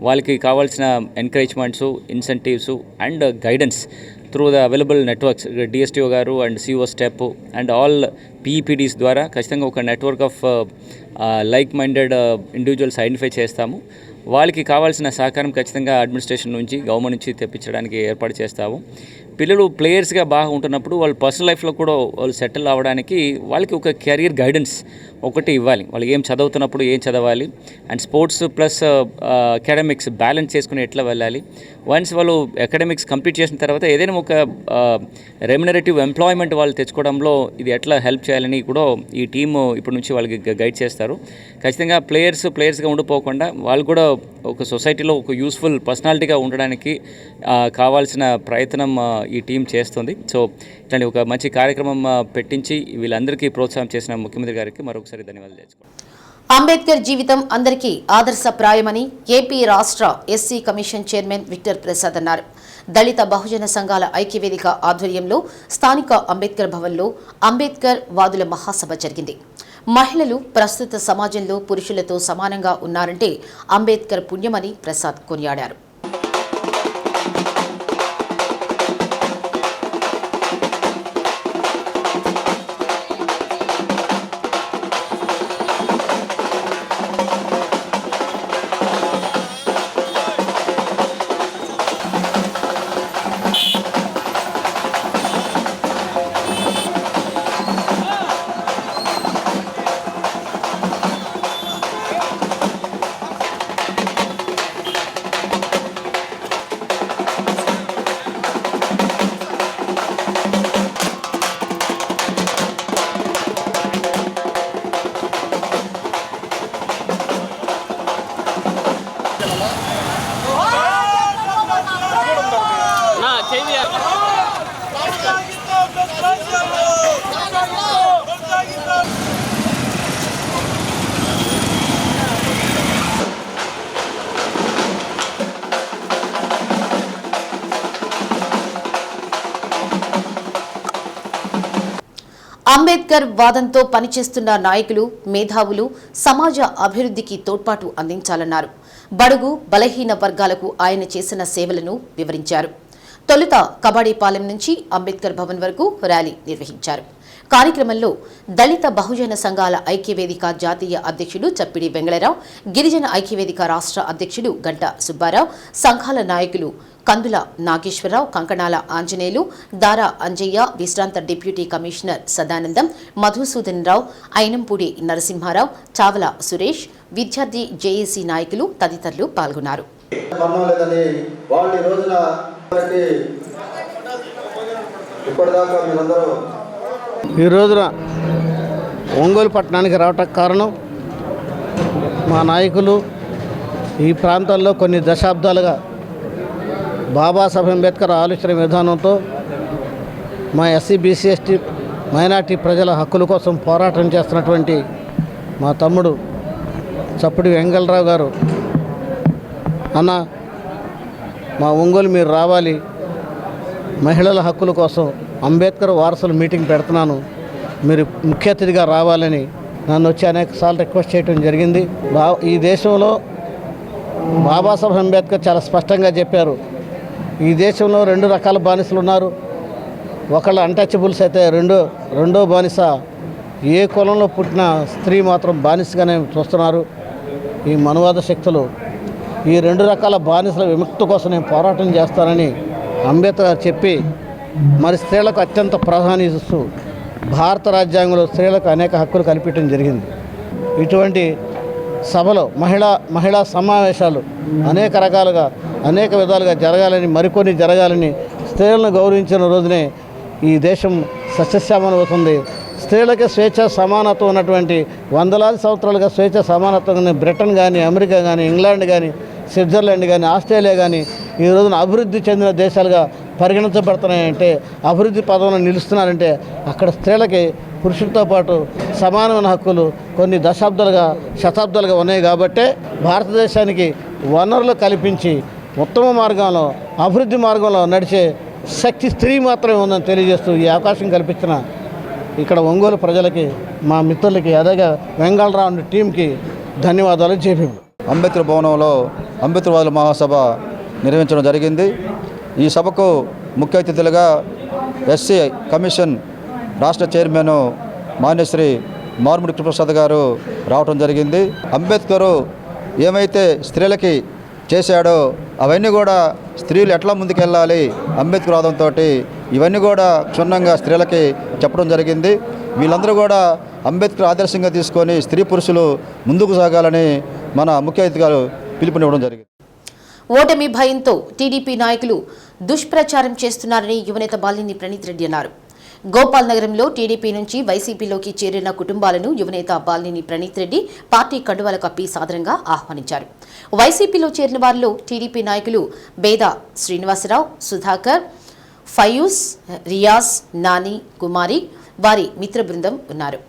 వాళ్ళకి కావాల్సిన encouragements, incentives and guidance through the available networks DSTO గారు and CO step and all PEPDs ద్వారా ఖచ్చితంగా ఒక network of like minded individuals identify చేస్తాము. వాళ్ళకి కావాల్సిన సహకారం ఖచ్చితంగా అడ్మినిస్ట్రేషన్ నుంచి గవర్నమెంట్ నుంచి తెప్పించడానికి ఏర్పాటు చేస్తాము. పిల్లలు ప్లేయర్స్గా బాగా ఉంటున్నప్పుడు వాళ్ళ పర్సనల్ లైఫ్లో కూడా వాళ్ళు సెటిల్ అవ్వడానికి వాళ్ళకి ఒక కెరీర్ గైడెన్స్ ఒకటి ఇవ్వాలి. వాళ్ళు ఏం చదువుతున్నప్పుడు ఏం చదవాలి and sports plus academics balance చేసుకుని ఎట్లా వెళ్ళాలి. వన్స్ వాళ్ళు అకాడమిక్స్ కంప్లీట్ చేసిన తర్వాత ఏదైనా ఒక రెమ్యునరేటివ్ ఎంప్లాయ్మెంట్ వాళ్ళు తెచ్చుకోవడంలో ఇది ఎట్లా హెల్ప్ చేయాలని కూడా ఈ టీము ఇప్పటి నుంచి వాళ్ళకి గైడ్ చేస్తారు. ఖచ్చితంగా ప్లేయర్స్గా ఉండిపోకుండా వాళ్ళు కూడా ఒక సొసైటీలో ఒక యూస్ఫుల్ పర్సనాలిటీగా ఉండడానికి కావాల్సిన ప్రయత్నం ఈ టీం చేస్తుంది. సో ఇట్లాంటి ఒక మంచి కార్యక్రమం పెట్టించి వీళ్ళందరికీ ప్రోత్సాహం చేసిన ముఖ్యమంత్రి గారికి మరొకసారి ధన్యవాదాలు తెలుసుకోండి. అంబేద్కర్ జీవితం అందరికీ ఆదర్శప్రాయమని ఏపీ రాష్ట్ర SC commission chairman Victor Prasad అన్నారు. దళిత బహుజన సంఘాల ఐక్యవేదిక ఆధ్వర్యంలో స్థానిక అంబేద్కర్ భవన్లో అంబేద్కర్ వాదుల మహాసభ జరిగింది. మహిళలు ప్రస్తుత సమాజంలో పురుషులతో సమానంగా ఉన్నారంటే అంబేద్కర్ పుణ్యమని ప్రసాద్ కొనియాడారు. అంబేద్కర్ వాదంతో పనిచేస్తున్న నాయకులు, మేధావులు సమాజ అభివృద్ధికి తోడ్పాటు అందించాలన్నారు. బడుగు బలహీన వర్గాలకు ఆయన చేసిన సేవలను వివరించారు. తొలుత కబాడీపాలెం నుంచి అంబేద్కర్ భవన్ వరకు ర్యాలీ నిర్వహించారు. కార్యక్రమంలో దళిత బహుజన సంఘాల ఐక్యవేదిక జాతీయ అధ్యక్షుడు చప్పిడి వెంగళరావు, గిరిజన ఐక్యవేదిక రాష్ట్ర అధ్యక్షుడు గంట సుబ్బారావు, సంఘాల నాయకులు కందుల నాగేశ్వరరావు, కంకణాల ఆంజనేయులు, దారా అంజయ్య, విశ్రాంత డిప్యూటీ కమిషనర్ సదానందం, మధుసూదన్ రావు, అయినంపూడి నరసింహారావు, చావల సురేష్, విద్యార్థి జేఏసీ నాయకులు తదితరులు పాల్గొన్నారు. ఈ రోజున ఒంగోలు పట్టణానికి రావటానికి కారణం మా నాయకులు ఈ ప్రాంతాల్లో కొన్ని దశాబ్దాలుగా బాబాసాహెబ్ అంబేద్కర్ ఆలోచన విధానంతో మా ఎస్సీ బీసీ ఎస్టీ మైనార్టీ ప్రజల హక్కుల కోసం పోరాటం చేస్తున్నటువంటి మా తమ్ముడు చప్పటి వెంగళరావు గారు, అన్న మా ఒంగోలు మీరు రావాలి, మహిళల హక్కుల కోసం అంబేద్కర్ వారసుల మీటింగ్ పెడుతున్నాను, మీరు ముఖ్య అతిథిగా రావాలని నన్ను వచ్చి అనేక సార్లు రిక్వెస్ట్ చేయడం జరిగింది. ఈ దేశంలో బాబాసాహెబ్ అంబేద్కర్ చాలా స్పష్టంగా చెప్పారు, ఈ దేశంలో 2 రకాల బానిసలు ఉన్నారు. ఒకళ్ళు అన్టచబుల్స్ అయితే రెండో బానిస ఏ కులంలో పుట్టిన స్త్రీ మాత్రం బానిసగానే చూస్తున్నారు. ఈ మనువాద శక్తులు ఈ 2 రకాల బానిసల విముక్తి కోసం నేను పోరాటం చేస్తానని అంబేద్కర్ చెప్పి, మరి స్త్రీలకు అత్యంత ప్రాధాన్యత ఇస్తూ భారత రాజ్యాంగంలో స్త్రీలకు అనేక హక్కులు కల్పించడం జరిగింది. ఇటువంటి సభలో మహిళా సమావేశాలు అనేక రకాలుగా అనేక విధాలుగా జరగాలని, మరికొన్ని జరగాలని, స్త్రీలను గౌరవించిన రోజునే ఈ దేశం సస్యశ్యామలం అవుతుంది. స్త్రీలకి స్వేచ్ఛ సమానత్వం ఉన్నటువంటి వందలాది సంవత్సరాలుగా స్వేచ్ఛ సమానత్వం బ్రిటన్ కానీ, అమెరికా కానీ, ఇంగ్లాండ్ కానీ, స్విట్జర్లాండ్ కానీ, ఆస్ట్రేలియా కానీ ఈ రోజున అభివృద్ధి చెందిన దేశాలుగా పరిగణించబడుతున్నాయంటే, అభివృద్ధి పదంలో నిలుస్తున్నారంటే అక్కడ స్త్రీలకి పురుషులతో పాటు సమానమైన హక్కులు కొన్ని శతాబ్దాలుగా ఉన్నాయి. కాబట్టే భారతదేశానికి వనరులు కల్పించి ఉత్తమ మార్గంలో, అభివృద్ధి మార్గంలో నడిచే శక్తి స్త్రీ మాత్రమే ఉందని తెలియజేస్తూ ఈ అవకాశం కల్పించిన ఇక్కడ ఒంగోలు ప్రజలకి, మా మిత్రులకి, అదేగా వెంగళరావు టీంకి ధన్యవాదాలు. జేపీ అంబేద్కర్ భవనంలో అంబేద్కర్వాదుల మహాసభ నిర్వహించడం జరిగింది. ఈ సభకు ముఖ్య అతిథులుగా ఎస్సీ కమిషన్ రాష్ట్ర చైర్మన్ మాన్యశ్రీ మారుముడి కృష్ణప్రసాద్ గారు రావడం జరిగింది. అంబేద్కర్ ఏమైతే స్త్రీలకి చేశాడో అవన్నీ కూడా స్త్రీలు ఎట్లా ముందుకెళ్ళాలి అంబేద్కర్ వాదంతో ఇవన్నీ కూడా క్షుణ్ణంగా స్త్రీలకి చెప్పడం జరిగింది. వీళ్ళందరూ కూడా అంబేద్కర్ ఆదర్శంగా తీసుకొని స్త్రీ పురుషులు ముందుకు సాగాలని మన ముఖ్య అతిథి గారు పిలుపునివ్వడం జరిగింది. ఓటమి భయంతో టీడీపీ నాయకులు దుష్ప్రచారం చేస్తున్నారని యువనేత బాలినేని ప్రణీత్ రెడ్డి అన్నారు. గోపాల్ నగరంలో టీడీపీ నుంచి వైసీపీలోకి చేరిన కుటుంబాలను యువనేత బాలినేని ప్రణీత్ రెడ్డి పార్టీ కండువాలు కప్పి సాదరంగా ఆహ్వానించారు. వైసీపీలో చేరిన వారిలో టీడీపీ నాయకులు బేదా శ్రీనివాసరావు, సుధాకర్, ఫయూజ్, రియాజ్, నాని, కుమారి, వారి మిత్ర బృందం ఉన్నారు.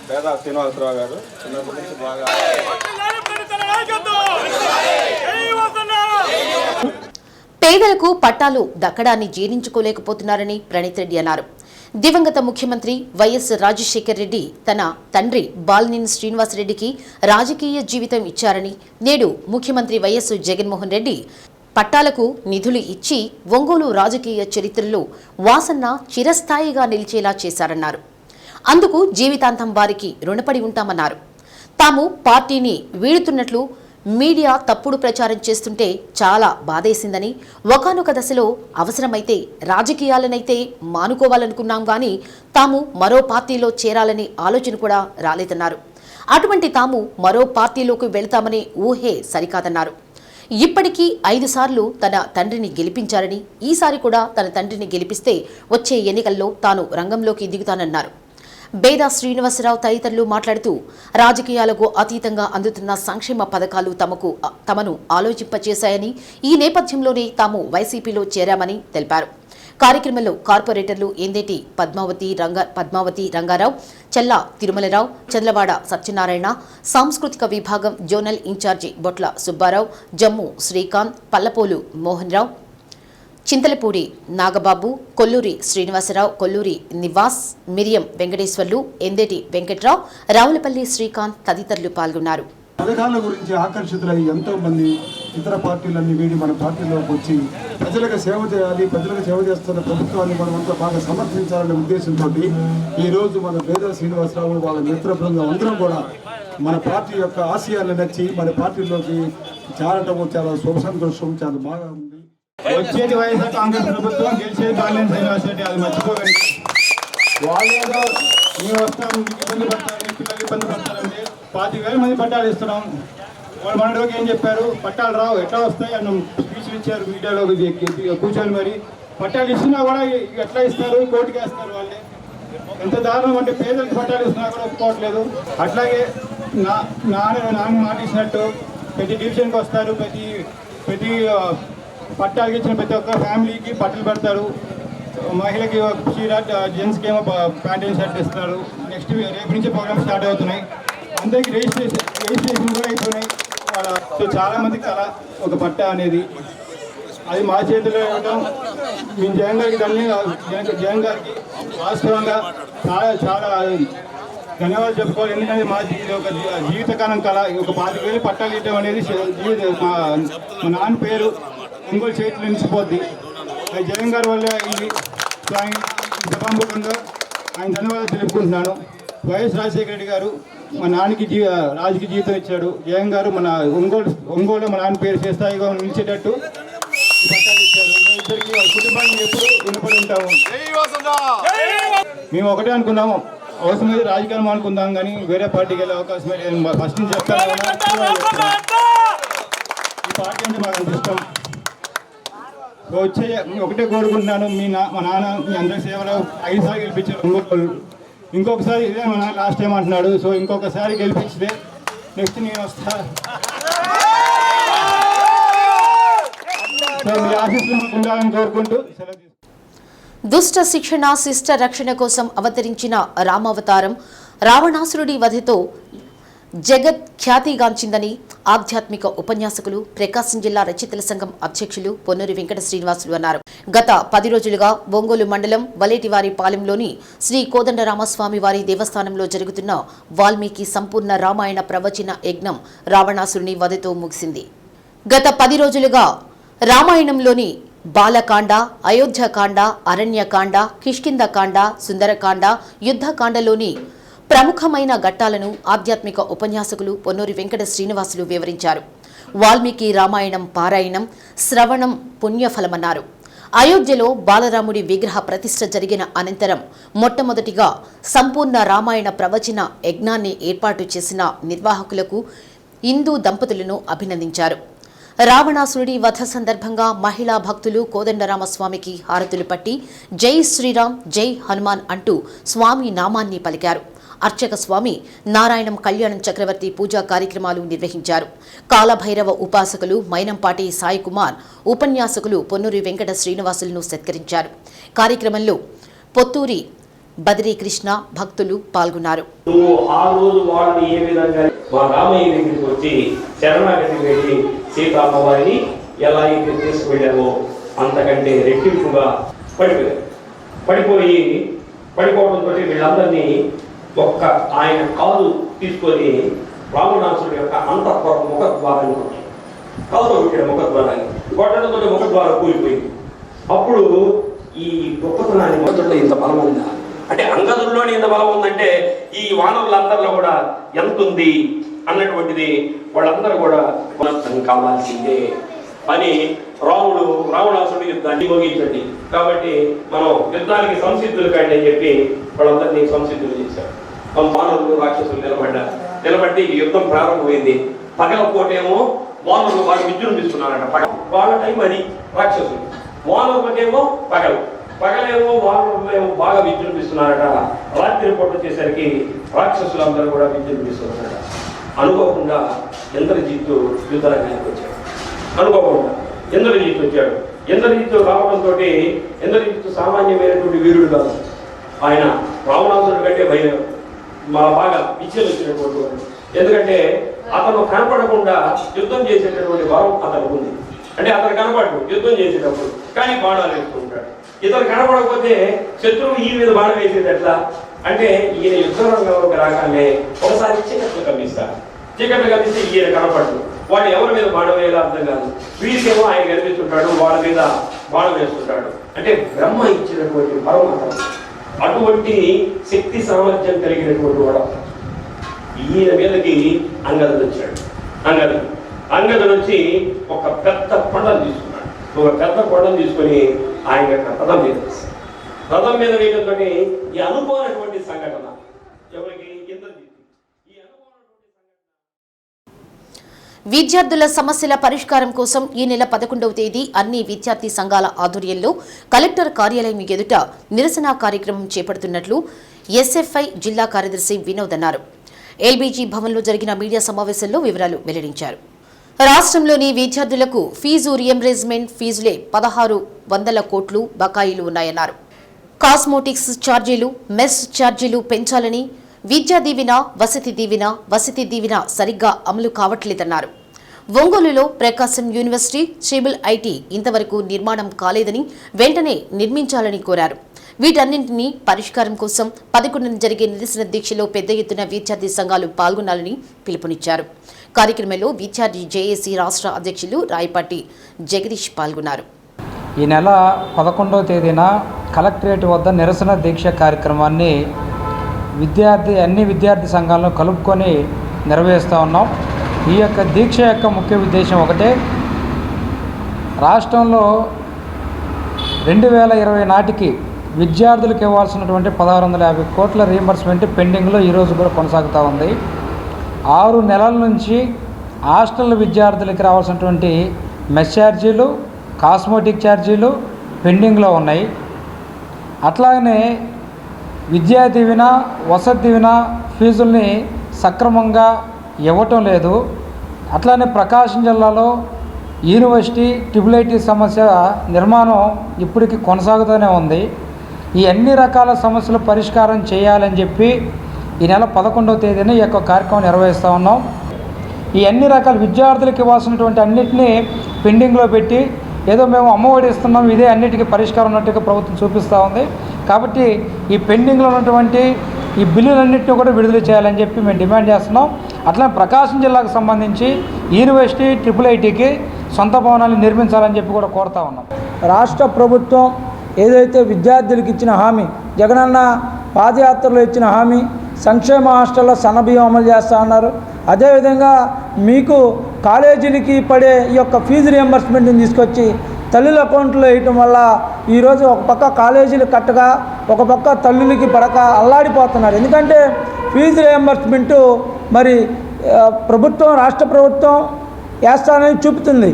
పేద శ్రీనివాసరావు గారు చిన్నప్పటి నుంచి బాగా పేదలకు పట్టాలు దక్కడాన్ని జీర్ణించుకోలేకపోతున్నారని ప్రణీత్ రెడ్డి అన్నారు. దివంగత ముఖ్యమంత్రి వైఎస్ రాజశేఖర్ రెడ్డి తన తండ్రి బాలినేని శ్రీనివాసరెడ్డికి రాజకీయ జీవితం ఇచ్చారని, నేడు ముఖ్యమంత్రి వైఎస్ జగన్మోహన్ రెడ్డి పట్టాలకు నిధులు ఇచ్చి ఒంగోలు రాజకీయ చరిత్రలో వాసన్న చిరస్థాయిగా నిలిచేలా చేశారన్నారు. అందుకు జీవితాంతం వారికి రుణపడి ఉంటామన్నారు. తాము పార్టీని వీడుతున్నట్లు మీడియా తప్పుడు ప్రచారం చేస్తుంటే చాలా బాధేసిందని, ఒకానొక దశలో అవసరమైతే రాజకీయాలనైతే మానుకోవాలనుకున్నాం కానీ తాము మరో పార్టీలో చేరాలనే ఆలోచన కూడా రాలేదన్నారు. అటువంటి తాము మరో పార్టీలోకి వెళ్తామనే ఊహే సరికాదన్నారు. ఇప్పటికీ 5 సార్లు తన తండ్రిని గెలిపించారని, ఈసారి కూడా తన తండ్రిని గెలిపిస్తే వచ్చే ఎన్నికల్లో తాను రంగంలోకి దిగుతానన్నారు. బేదా శ్రీనివాసరావు తదితరులు మాట్లాడుతూ రాజకీయాలకు అతీతంగా అందుతున్న సంక్షేమ పథకాలు తమను ఆలోచింపచేశాయని, ఈ నేపథ్యంలోనే తాము వైసీపీలో చేరామని తెలిపారు. కార్యక్రమంలో కార్పొరేటర్లు ఎందేటి పద్మావతి రంగారావు, చెల్లా తిరుమలరావు, చంద్రవాడ సత్యనారాయణ, సాంస్కృతిక విభాగం జోనల్ ఇన్ఛార్జి బొట్ల సుబ్బారావు, జమ్ము శ్రీకాంత్, పల్లపోలు మోహన్ రావు, చింతలపూడి నాగబాబు, కొల్లూరి శ్రీనివాసరావు, కొల్లూరి నివాస్, మిరియం వెంకటేశ్వర్లు, ఎందేటి వెంకట్రావు, రావులపల్లి శ్రీకాంత్ తదితరులు పాల్గొన్నారు. పథకాల గురించి ఆకర్షితులై ఎంతో మంది ఇతర పార్టీలన్నీ వీడి మన పార్టీలోకి వచ్చి ప్రజలకు సేవ చేయాలి, ప్రజలకు సేవ చేస్తున్న ప్రభుత్వాన్ని మనమంతా బాగా సమర్థించాలనే ఉద్దేశంతో ఈరోజు మన బేదా శ్రీనివాసరావు వాళ్ళ మిత్ర బృందం అందరం కూడా మన పార్టీ యొక్క ఆశయాలను నచ్చి మన పార్టీలోకి చేరటము చాలా శుభ సంతోషం, చాలా బాగా ఉంది. వచ్చేది వైఎస్ఆర్ కాంగ్రెస్ ప్రభుత్వం, గెలిచేది బాలినేని శ్రీనివాస్ రెడ్డి, అది మర్చిపోకండి. వాళ్ళేదో మేము వస్తాం, ఇబ్బంది పడతారు, పిల్లలు ఇబ్బంది పడతారంటే 25,000 మంది పట్టాలు ఇస్తున్నాం. వాళ్ళు మనలోకి ఏం చెప్పారు, పట్టాలు రావు, ఎట్లా వస్తాయి అన్న స్పీచ్లు ఇచ్చారు మీడియాలో కూర్చొని. మరి పట్టాలు ఇస్తున్నా కూడా ఎట్లా ఇస్తారు, కోర్టుకి వేస్తారు వాళ్ళే. ఎంత దారుణం అంటే పేదలకు పట్టాలు ఇస్తున్నా కూడా ఒప్పుకోవట్లేదు. అట్లాగే నాన్న మాట ఇచ్చినట్టు ప్రతి డివిజన్కి వస్తారు, ప్రతి పట్టాలకి ఇచ్చిన ప్రతి ఒక్క ఫ్యామిలీకి బట్టలు పెడతారు. మహిళకి చీర, జెంట్స్కి ఏమో ప్యాంట్ అండ్ షర్ట్ ఇస్తారు. నెక్స్ట్ రేపు నుంచి ప్రోగ్రామ్ స్టార్ట్ అవుతున్నాయి. అందరికీ రిజిస్ట్రేషన్ కూడా అయిపోయినాయి. సో చాలామంది కళ ఒక పట్టా అనేది, అది మా చేతిలో ఇవ్వడం. మేము జగన్ గారికి జగన్ గారికి వాస్తవంగా చాలా ధన్యవాదాలు చెప్పుకోవాలి. ఎందుకంటే మా ఒక జీవితకాలం కళ, ఒక 25,000 పట్టాలు ఇవ్వడం అనేది మా నాన్న పేరు ఒంగోలు చేతిలో నిలిచిపోద్ది. అది జగన్ గారి వల్ల ఇది. ఆయన సభాముఖంగా ఆయన ధన్యవాదాలు తెలుపుకుంటున్నాను. వైఎస్ రాజశేఖర రెడ్డి గారు మా నాన్నకి రాజకీయ జీవితం ఇచ్చాడు. జగన్ గారు మన ఒంగోలు మా నాన్న పేరు స్థాయిగా నిలిచేటట్టు పట్టాలు ఇచ్చారు. ఇద్దరికి వాళ్ళ కుటుంబాన్ని ఎప్పుడు వినపడి ఉంటాము. మేము ఒకటే అనుకున్నాము, అవసరమైతే రాజకీయాలు అనుకుందాం కానీ వేరే పార్టీకి వెళ్ళే అవకాశం ఫస్ట్ నుంచి చెప్తాను. ఈ పార్టీ అంటే మాకు అంత ఇష్టం. వచ్చే ఒకటే కోరుకుంటున్నాను, మా నాన్న మీ అందరి సేవలో 5 సార్లు గెలిపించారు ఒంగోలు. ఇంకొకసారి ఇదే మా నాన్న లాస్ట్ టైం అంటున్నాడు. సో ఇంకొకసారి గెలిపించితే నెక్స్ట్ నేను వస్తా. సో మీ ఆశీస్సులు మాకు ఉండాలని కోరుకుంటూ సెలవు. దుష్ట శిక్షణ శిష్ట రక్షణ కోసం అవతరించిన రామావతారం రావణాసురుడి వధతో జగత్ ఖ్యాతిగాంచిందని ఆధ్యాత్మిక ఉపన్యాసకులు ప్రకాశం జిల్లా రచయితల సంఘం అధ్యక్షులు పొన్నూరి వెంకట శ్రీనివాసులు అన్నారు. గత 10 రోజులుగా ఒంగోలు మండలం వలేటివారి పాలెంలోని శ్రీ కోదండరామస్వామి వారి దేవస్థానంలో జరుగుతున్న వాల్మీకి సంపూర్ణ రామాయణ ప్రవచన యజ్ఞం రావణాసురుని వధతో ముగిసింది. గత 10 రోజులుగా రామాయణంలోని బాలకాండ, అయోధ్యకాండ, అరణ్యకాండ, కిష్కింధకాండ, సుందరకాండ, యుద్ధకాండలోని ప్రముఖమైన ఘట్టాలను ఆధ్యాత్మిక ఉపన్యాసకులు పొన్నూరి వెంకట శ్రీనివాసులు వివరించారు. వాల్మీకి రామాయణం పారాయణం శ్రవణం పుణ్యఫలమన్నారు. అయోధ్యలో బాలరాముడి విగ్రహ ప్రతిష్ఠ జరిగిన అనంతరం మొట్టమొదటిగా సంపూర్ణ రామాయణ ప్రవచన యజ్ఞాన్ని ఏర్పాటు చేసిన నిర్వాహకులకు హిందూ దంపతులను అభినందించారు. రావణాసురుడి వధ సందర్భంగా మహిళా భక్తులు కోదండరామస్వామికి హారతులు పట్టి జై శ్రీరామ్, జై హనుమాన్ అంటూ స్వామి నామాన్ని పలికారు. అర్చక స్వామి నారాయణం కళ్యాణం చక్రవర్తి పూజా కార్యక్రమాలు నిర్వహించారు. కాలభైరవ ఉపాసకులు మైనంపాటి సాయి కుమార్, ఉపన్యాసకులు పొన్నూరి వెంకట శ్రీనివాసులను సత్కరించారు. కార్యక్రమంలో పొత్తూరి బద్రీ కృష్ణ భక్తులు పాల్గొన్నారు. ఆ రోజు వాళ్ళని ఏ విధంగా మా రామయ్య దగ్గరికి వచ్చి శరణాగతి వెళ్ళి సీతామ్మవారిని ఎలా అయితే తీసుకువెళ్ళామో అంతకంటే రెట్టింపుగా పడిపోవడంతో వీళ్ళందరినీ ఒక్క ఆయన కాలు తీసుకొని రావణాసురుడి యొక్క అంతఃపుర ముఖద్వారాన్ని కొట్టాడు. కాలుతో పెట్టాడు ముఖద్వారాన్ని. కొట్టడంతో ముఖద్వారం కూలిపోయింది. అప్పుడు ఈ గొప్పతనాన్ని మొదట్లో ఇంత బలం ఉందా అంటే, అంగదుల్లోనే ఇంత బలం ఉందంటే ఈ వానరులందరిలో కూడా ఎంత ఉంది అన్నటువంటిది వాళ్ళందరూ కూడా కావాల్సిందే అని రావణాసురుడు యుద్ధాన్ని మోగించండి. కాబట్టి మనం యుద్ధానికి సంసిద్ధులు కండి అని చెప్పి వాళ్ళందరినీ సంసిద్ధులు చేశారు. వానరులు రాక్షసులు నిలబడి యుద్ధం ప్రారంభమైంది. పగలపోటేమో వానరులు బాగా విజృంభిస్తున్నారట. వాళ్ళ టైం అది రాక్షసులు, వానరులకేమో పగలేమో వానరులేమో బాగా విజృంభిస్తున్నారట. రాత్రి పూట వచ్చేసరికి రాక్షసులందరూ కూడా విజృంభిస్తున్నారట. అనుకోకుండా ఇంద్రజిత్తు యుద్ధరంగానికి వచ్చాడు. అనుకోకుండా ఇంద్రజిత్తు వచ్చాడు. ఇంద్రజిత్తు రావడంతో ఇంద్రజిత్తు సామాన్యమైనటువంటి వీరుడు కాదు. ఆయన రావణాసురుడి కంటే బాగా విజయం వచ్చినటువంటి వాడు. ఎందుకంటే అతను కనపడకుండా యుద్ధం చేసేటటువంటి వరం అతనికి ఉంది. అంటే అతను కనపడదు యుద్ధం చేసేటప్పుడు, కానీ బాణాలు వేస్తూ ఉంటాడు. ఇతను కనపడకపోతే శత్రువు ఈ మీద బాణం వేసేది ఎట్లా అంటే, ఈయన యుద్ధ రంగంలోకి రాగానే ఒకసారి చీకట్లు కనిపిస్తారు. చీకట్లు కనిపిస్తే ఈయన కనపడదు. వాడు ఎవరి మీద బాణం వేయాలో అర్థం కాదు. వీరికేమో ఆయన కనిపిస్తుంటాడు, వాళ్ళ మీద బాణం వేస్తుంటాడు. అంటే బ్రహ్మ ఇచ్చినటువంటి వరం అతను. అటువంటి శక్తి సామర్థ్యం కలిగినటువంటి వాడు. ఈయన మీదకి అంగదుడు వచ్చాడు. అంగదుడు వచ్చి ఒక పెద్ద కొండను తీసుకున్నాడు. ఒక పెద్ద కొండను తీసుకొని ఆయన యొక్క రథం మీద వేయడంతో ఈ అనుకోనటువంటి సంఘటన ఎవరికి ఇంద్రజిత్తు. ఈ అనుకోనటువంటి విద్యార్థుల సమస్యల పరిష్కారం కోసం ఈ నెల 11వ తేదీ అన్ని విద్యార్థి సంఘాల ఆధ్వర్యంలో కలెక్టర్ కార్యాలయం ఎదుట నిరసన కార్యక్రమం చేపడుతున్నట్లు ఎస్ఎఫ్ఐ జిల్లా కార్యదర్శి వినోద్ అన్నారు. ఎల్బీజీ భవన్లో జరిగిన మీడియా సమావేశంలో వివరాలు వెల్లడించారు. రాష్ట్రంలోని విద్యార్థులకు ఫీజు రియంబర్స్మెంట్ ఫీజులే 1600 కోట్లు బకాయిలు ఉన్నాయన్నారు. కాస్మోటిక్స్ ఛార్జీలు, మెస్ ఛార్జీలు పెంచాలని, విద్యా దీవెన, వసతి దీవెన సరిగ్గా అమలు కావట్లేదన్నారు. ఒంగోలులో ప్రకాశం యూనివర్సిటీ, ట్రిబుల్ ఐటీ ఇంతవరకు నిర్మాణం కాలేదని వెంటనే నిర్మించాలని కోరారు. వీటన్నింటినీ పరిష్కారం కోసం 11న జరిగే నిరసన దీక్షలో పెద్ద ఎత్తున విద్యార్థి సంఘాలు పాల్గొనాలని పిలుపునిచ్చారు. కార్యక్రమంలో విద్యార్థి జేఏసీ రాష్ట్ర అధ్యక్షులు రాయపాటి జగదీష్ పాల్గొన్నారు. ఈ నెల 11వ తేదీన కలెక్టరేట్ వద్ద నిరసన దీక్ష కార్యక్రమాన్ని అన్ని విద్యార్థి సంఘాలను కలుపుకొని నిర్వహిస్తూ ఉన్నాం. ఈ యొక్క దీక్ష యొక్క ముఖ్య ఉద్దేశం ఒకటే, రాష్ట్రంలో 2020 నాటికి విద్యార్థులకు ఇవ్వాల్సినటువంటి 1650 కోట్ల రీయింబర్స్మెంట్ పెండింగ్లో ఈరోజు కూడా కొనసాగుతూ ఉంది. 6 నెలల నుంచి హాస్టల్ విద్యార్థులకి రావాల్సినటువంటి మెస్ ఛార్జీలు, కాస్మోటిక్ ఛార్జీలు పెండింగ్లో ఉన్నాయి. అట్లాగనే విద్యా దీవెన, వసతి దీవెన ఫీజుల్ని సక్రమంగా ఇవ్వటం లేదు. అట్లానే ప్రకాశం జిల్లాలో యూనివర్సిటీ, ట్రిబుల్ ఐటీ సమస్య నిర్మాణం ఇప్పటికీ కొనసాగుతూనే ఉంది. ఈ అన్ని రకాల సమస్యలు పరిష్కారం చేయాలని చెప్పి ఈ నెల 11వ తేదీన ఈ యొక్క కార్యక్రమం నిర్వహిస్తూ ఉన్నాం. ఈ అన్ని రకాల విద్యార్థులకు ఇవ్వాల్సినటువంటి అన్నింటినీ పెండింగ్లో పెట్టి ఏదో మేము అమ్మఒడి ఇస్తున్నాం, ఇదే అన్నిటికీ పరిష్కారం ఉన్నట్టుగా ప్రభుత్వం చూపిస్తూ ఉంది. కాబట్టి ఈ పెండింగ్లో ఉన్నటువంటి ఈ బిల్లులన్నింటినీ కూడా విడుదల చేయాలని చెప్పి మేము డిమాండ్ చేస్తున్నాం. అట్లా ప్రకాశం జిల్లాకు సంబంధించి యూనివర్సిటీ, ట్రిపుల్ ఐటీకి సొంత భవనాలు నిర్మించాలని చెప్పి కూడా కోరుతా ఉన్నాం. రాష్ట్ర ప్రభుత్వం ఏదైతే విద్యార్థులకు ఇచ్చిన హామీ, జగనన్న పాదయాత్రలో ఇచ్చిన హామీ, సంక్షేమ హాస్టల్లో సన్నబియ్యం అమలు చేస్తూ ఉన్నారు. అదేవిధంగా మీకు కాలేజీలకి పడే ఈ యొక్క ఫీజు రియంబర్స్మెంట్ని తీసుకొచ్చి తల్లుల అకౌంట్లో వేయటం వల్ల ఈరోజు ఒక పక్క కాలేజీలు కట్టగా, ఒక పక్క తల్లులకి పడక అల్లాడిపోతున్నారు. ఎందుకంటే ఫీజు రియంబర్స్మెంటు మరి రాష్ట్ర ప్రభుత్వం వేస్తానని చూపుతుంది.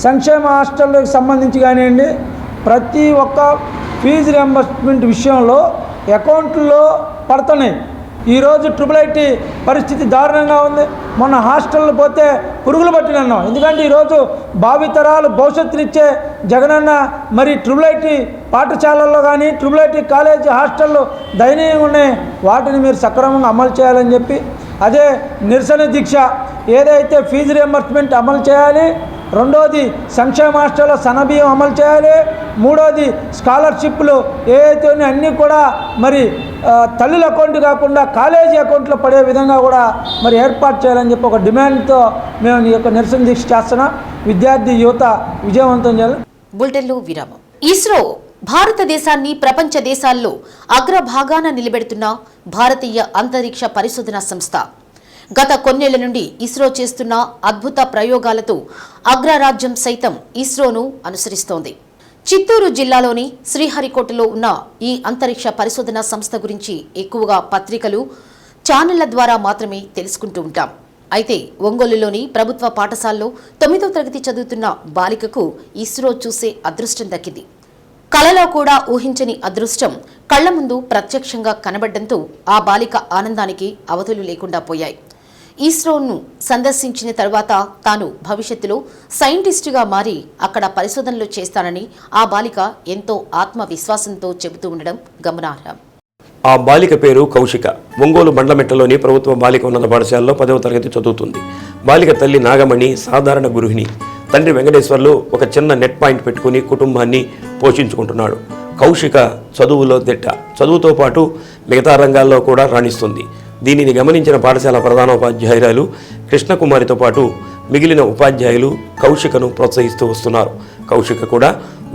సంక్షేమ హాస్టల్కి సంబంధించి కానివ్వండి, ప్రతి ఒక్క ఫీజు రియంబర్స్మెంట్ విషయంలో అకౌంట్లో పడుతున్నాయి. ఈరోజు ట్రిపుల్ ఐటీ పరిస్థితి దారుణంగా ఉంది. మొన్న హాస్టల్లో పోతే పురుగులు పట్టినన్నాం. ఎందుకంటే ఈరోజు భావితరాలు భవిష్యత్తునిచ్చే జగనన్న మరి ట్రిపుల్ ఐటీ పాఠశాలల్లో కానీ, ట్రిపుల్ ఐటీ కాలేజీ హాస్టల్లో దయనీయంగా ఉన్నాయి. వాటిని మీరు సక్రమంగా అమలు చేయాలని చెప్పి, అదే నిరసన దీక్ష ఏదైతే ఫీజు రియంబర్స్మెంట్ అమలు చేయాలి, రెండోది సంక్షేమ హాస్టల్లో సన్నబియ్యం అమలు చేయాలి, మూడోది స్కాలర్షిప్లు ఏవైతే అన్నీ కూడా మరి తల్లుల అకౌంట్ కాకుండా కాలేజీ అకౌంట్లో పడే విధంగా కూడా మరి ఏర్పాటు చేయాలని చెప్పి ఒక డిమాండ్తో మేము ఈ యొక్క నిరసన దీక్ష చేస్తున్నాం. విద్యార్థి యువత విజయవంతం చేయాలి. బులెటిన్లో విరామం. ఇస్రో భారతదేశాన్ని ప్రపంచ దేశాల్లో అగ్రభాగాన నిలబెడుతున్న భారతీయ అంతరిక్ష పరిశోధనా సంస్థ. గత కొన్నేళ్ల నుండి ఇస్రో చేస్తున్న అద్భుత ప్రయోగాలతో అగ్రరాజ్యం సైతం ఇస్రోను అనుసరిస్తోంది. చిత్తూరు జిల్లాలోని శ్రీహరికోటలో ఉన్న ఈ అంతరిక్ష పరిశోధనా సంస్థ గురించి ఎక్కువగా పత్రికలు, ఛానళ్ల ద్వారా మాత్రమే తెలుసుకుంటూ ఉంటాం. అయితే ఒంగోలులోని ప్రభుత్వ పాఠశాలలో 9వ తరగతి చదువుతున్న బాలికకు ఇస్రో చూసే అదృష్టం దక్కింది. కలలో కూడా ఊహించని అదృష్టం కళ్ల ముందు ప్రత్యక్షంగా కనబడ్డంతో ఆ బాలిక ఆనందానికి అవధులు లేకుండా పోయాయి. ఇస్రోను సందర్శించిన తర్వాత తాను భవిష్యత్తులో సైంటిస్టుగా మారి అక్కడ పరిశోధనలు చేస్తానని ఆ బాలిక ఎంతో ఆత్మవిశ్వాసంతో చెబుతూ ఉండడం గమనార్హం. ఆ బాలిక పేరు కౌశిక. ఒంగోలు బండ్లమెట్టలోని ప్రభుత్వ బాలిక ఉన్నత పాఠశాలలో 10వ తరగతి చదువుతుంది. బాలిక తల్లి నాగమణి సాధారణ గృహిణి. తండ్రి వెంకటేశ్వర్లు ఒక చిన్న నెట్ పాయింట్ పెట్టుకుని కుటుంబాన్ని పోషించుకుంటున్నాడు. కౌశిక చదువులో దిట్ట. చదువుతో పాటు మిగతా రంగాల్లో కూడా రాణిస్తుంది. దీనిని గమనించిన పాఠశాల ప్రధానోపాధ్యాయురాలు కృష్ణకుమారితో పాటు మిగిలిన ఉపాధ్యాయులు కౌశికను ప్రోత్సహిస్తూ వస్తున్నారు. కౌశిక కూడా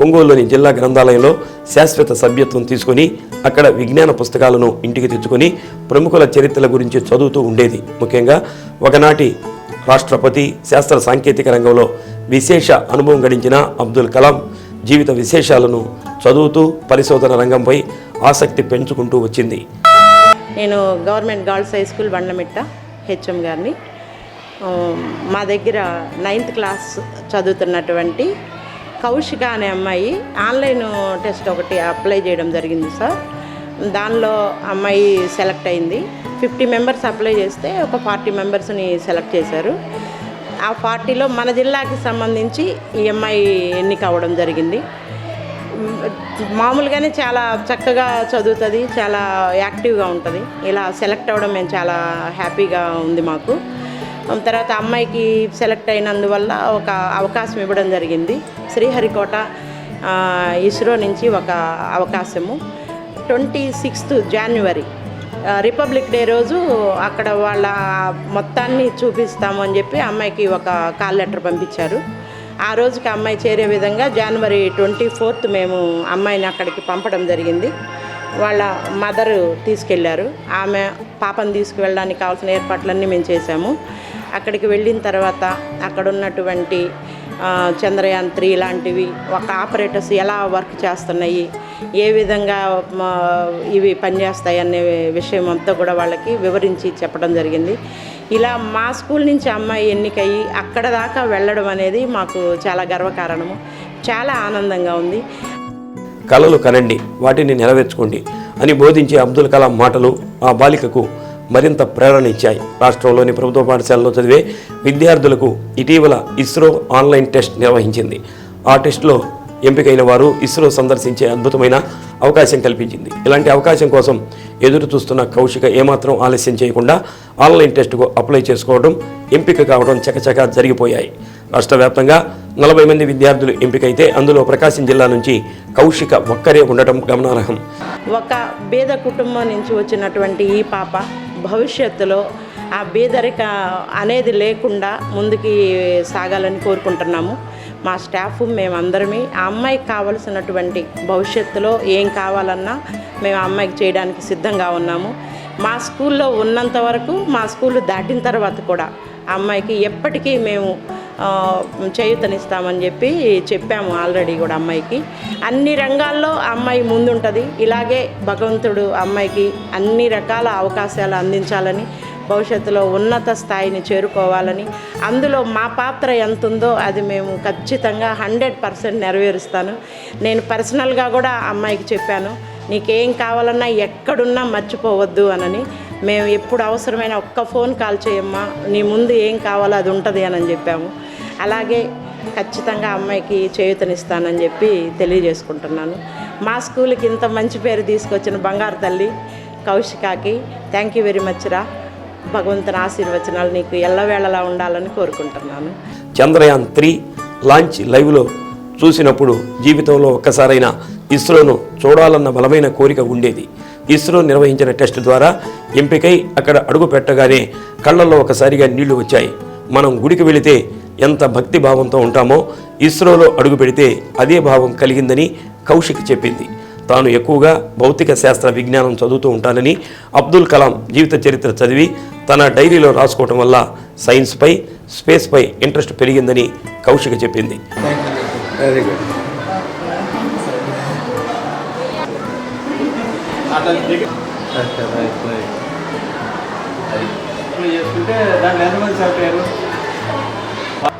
ఒంగోలులోని జిల్లా గ్రంథాలయంలో శాశ్వత సభ్యత్వం తీసుకుని అక్కడ విజ్ఞాన పుస్తకాలను ఇంటికి తెచ్చుకొని ప్రముఖుల చరిత్రల గురించి చదువుతూ ఉండేది. ముఖ్యంగా ఒకనాటి రాష్ట్రపతి, శాస్త్ర సాంకేతిక రంగంలో విశేష అనుభవం గడించిన అబ్దుల్ కలాం జీవిత విశేషాలను చదువుతూ పరిశోధన రంగంపై ఆసక్తి పెంచుకుంటూ వచ్చింది. నేను government girls high school Bandlamitta HM గారిని. మా దగ్గర 9th క్లాస్ చదువుతున్నటువంటి కౌశిక అనే అమ్మాయి ఆన్లైన్ టెస్ట్ ఒకటి అప్లై చేయడం జరిగింది సార్. దానిలో అమ్మాయి సెలెక్ట్ అయింది. 50 మెంబర్స్ అప్లై చేస్తే ఒక 40 మెంబర్స్ని సెలెక్ట్ చేశారు. ఆ 40లో మన జిల్లాకి సంబంధించి ఈ అమ్మాయి ఎన్నిక అవ్వడం జరిగింది. మామూలుగానే చాలా చక్కగా చదువుతుంది, చాలా యాక్టివ్గా ఉంటుంది. ఇలా సెలెక్ట్ అవ్వడం మేము చాలా హ్యాపీగా ఉంది మాకు. తర్వాత అమ్మాయికి సెలెక్ట్ అయినందువల్ల ఒక అవకాశం ఇవ్వడం జరిగింది. శ్రీహరికోట ఇస్రో నుంచి ఒక అవకాశము 26th జనవరి రిపబ్లిక్ డే రోజు అక్కడ వాళ్ళ మొత్తాన్ని చూపిస్తాము అని చెప్పి అమ్మాయికి ఒక కాల్ లెటర్ పంపించారు. ఆ రోజుకి అమ్మాయి చేరే విధంగా జనవరి 24th మేము అమ్మాయిని అక్కడికి పంపడం జరిగింది. వాళ్ళ మదరు తీసుకెళ్లారు. ఆమె పాపను తీసుకువెళ్ళడానికి కావాల్సిన ఏర్పాట్లన్నీ మేము చేశాము. అక్కడికి వెళ్ళిన తర్వాత అక్కడ ఉన్నటువంటి చంద్రయాన్ 3 లాంటివి ఒక ఆపరేటర్స్ ఎలా వర్క్ చేస్తున్నాయి, ఏ విధంగా ఇవి పనిచేస్తాయి అనే విషయం అంతా కూడా వాళ్ళకి వివరించి చెప్పడం జరిగింది. ఇలా మా స్కూల్ నుంచి అమ్మాయి ఎన్నికయ్యి అక్కడ దాకా వెళ్ళడం అనేది మాకు చాలా గర్వకారణము, చాలా ఆనందంగా ఉంది. కలలు కనండి, వాటిని నెరవేర్చుకోండి అని బోధించే అబ్దుల్ కలాం మాటలు ఆ బాలికకు మరింత ప్రేరణ ఇచ్చాయి. రాష్ట్రంలోని ప్రభుత్వ పాఠశాలలో చదివే విద్యార్థులకు ఇటీవల ఇస్రో ఆన్లైన్ టెస్ట్ నిర్వహించింది. ఆ టెస్ట్లో ఎంపికైన వారు ఇస్రో సందర్శించే అద్భుతమైన అవకాశం కల్పించింది. ఇలాంటి అవకాశం కోసం ఎదురు చూస్తున్న కౌశిక ఏమాత్రం ఆలస్యం చేయకుండా ఆన్లైన్ టెస్టుకు అప్లై చేసుకోవడం, ఎంపిక కావడం చకచకా జరిగిపోయాయి. రాష్ట్ర వ్యాప్తంగా 40 మంది విద్యార్థులు ఎంపికైతే అందులో ప్రకాశం జిల్లా నుంచి కౌశిక ఒక్కరే ఉండటం గమనార్హం. ఒక బీద కుటుంబం నుంచి వచ్చినటువంటి ఈ పాప భవిష్యత్తులో ఆ బీదరిక అనేది లేకుండా ముందుకి సాగాలని కోరుకుంటున్నాము. మా స్టాఫ్ మేమందరమే ఆ అమ్మాయికి కావలసినటువంటి భవిష్యత్తులో ఏం కావాలన్నా మేము ఆ అమ్మాయికి చేయడానికి సిద్ధంగా ఉన్నాము. మా స్కూల్లో ఉన్నంత వరకు, మా స్కూల్ దాటిన తర్వాత కూడా ఆ అమ్మాయికి ఎప్పటికీ మేము చేయూతనిస్తామని చెప్పాము ఆల్రెడీ కూడా. అమ్మాయికి అన్ని రంగాల్లో అమ్మాయి ముందుంటుంది. ఇలాగే భగవంతుడు అమ్మాయికి అన్ని రకాల అవకాశాలు అందించాలని, భవిష్యత్తులో ఉన్నత స్థాయిని చేరుకోవాలని, అందులో మా పాత్ర ఎంత ఉందో అది మేము ఖచ్చితంగా 100% నెరవేరుస్తాను. నేను పర్సనల్గా కూడా అమ్మాయికి చెప్పాను, నీకేం కావాలన్నా ఎక్కడున్నా మర్చిపోవద్దు అనని. మేము ఎప్పుడు అవసరమైన ఒక్క ఫోన్ కాల్ చేయమ్మా, నీ ముందు ఏం కావాలో అది ఉంటుంది అని చెప్పాము. అలాగే ఖచ్చితంగా అమ్మాయికి చేయూతనిస్తానని చెప్పి తెలియజేసుకుంటున్నాను. మా స్కూల్కి ఇంత మంచి పేరు తీసుకొచ్చిన బంగారు తల్లి కౌశికాకి థ్యాంక్ యూ వెరీ మచ్ రా. భగవంతుని ఆశీర్వచనాలు నీకు ఎల్లవేళలా ఉండాలని కోరుకుంటున్నాను. చంద్రయాన్ 3 లాంచ్ లైవ్లో చూసినప్పుడు జీవితంలో ఒక్కసారైనా ఇస్రోను చూడాలన్న బలమైన కోరిక ఉండేది. ఇస్రో నిర్వహించిన టెస్ట్ ద్వారా ఎంపికై అక్కడ అడుగు పెట్టగానే కళ్ళల్లో ఒకసారిగా నీళ్లు వచ్చాయి. మనం గుడికి వెళితే ఎంత భక్తి భావంతో ఉంటామో ఇస్రోలో అడుగు పెడితే అదే భావం కలిగిందని కౌశిక్ చెప్పింది. తాను ఎక్కువగా భౌతిక శాస్త్ర విజ్ఞానం చదువుతూ ఉంటానని, అబ్దుల్ కలాం జీవిత చరిత్ర చదివి తన డైరీలో రాసుకోవటం వల్ల సైన్స్పై, స్పేస్పై ఇంట్రెస్ట్ పెరిగిందని కౌశిక్ చెప్పింది. Very good.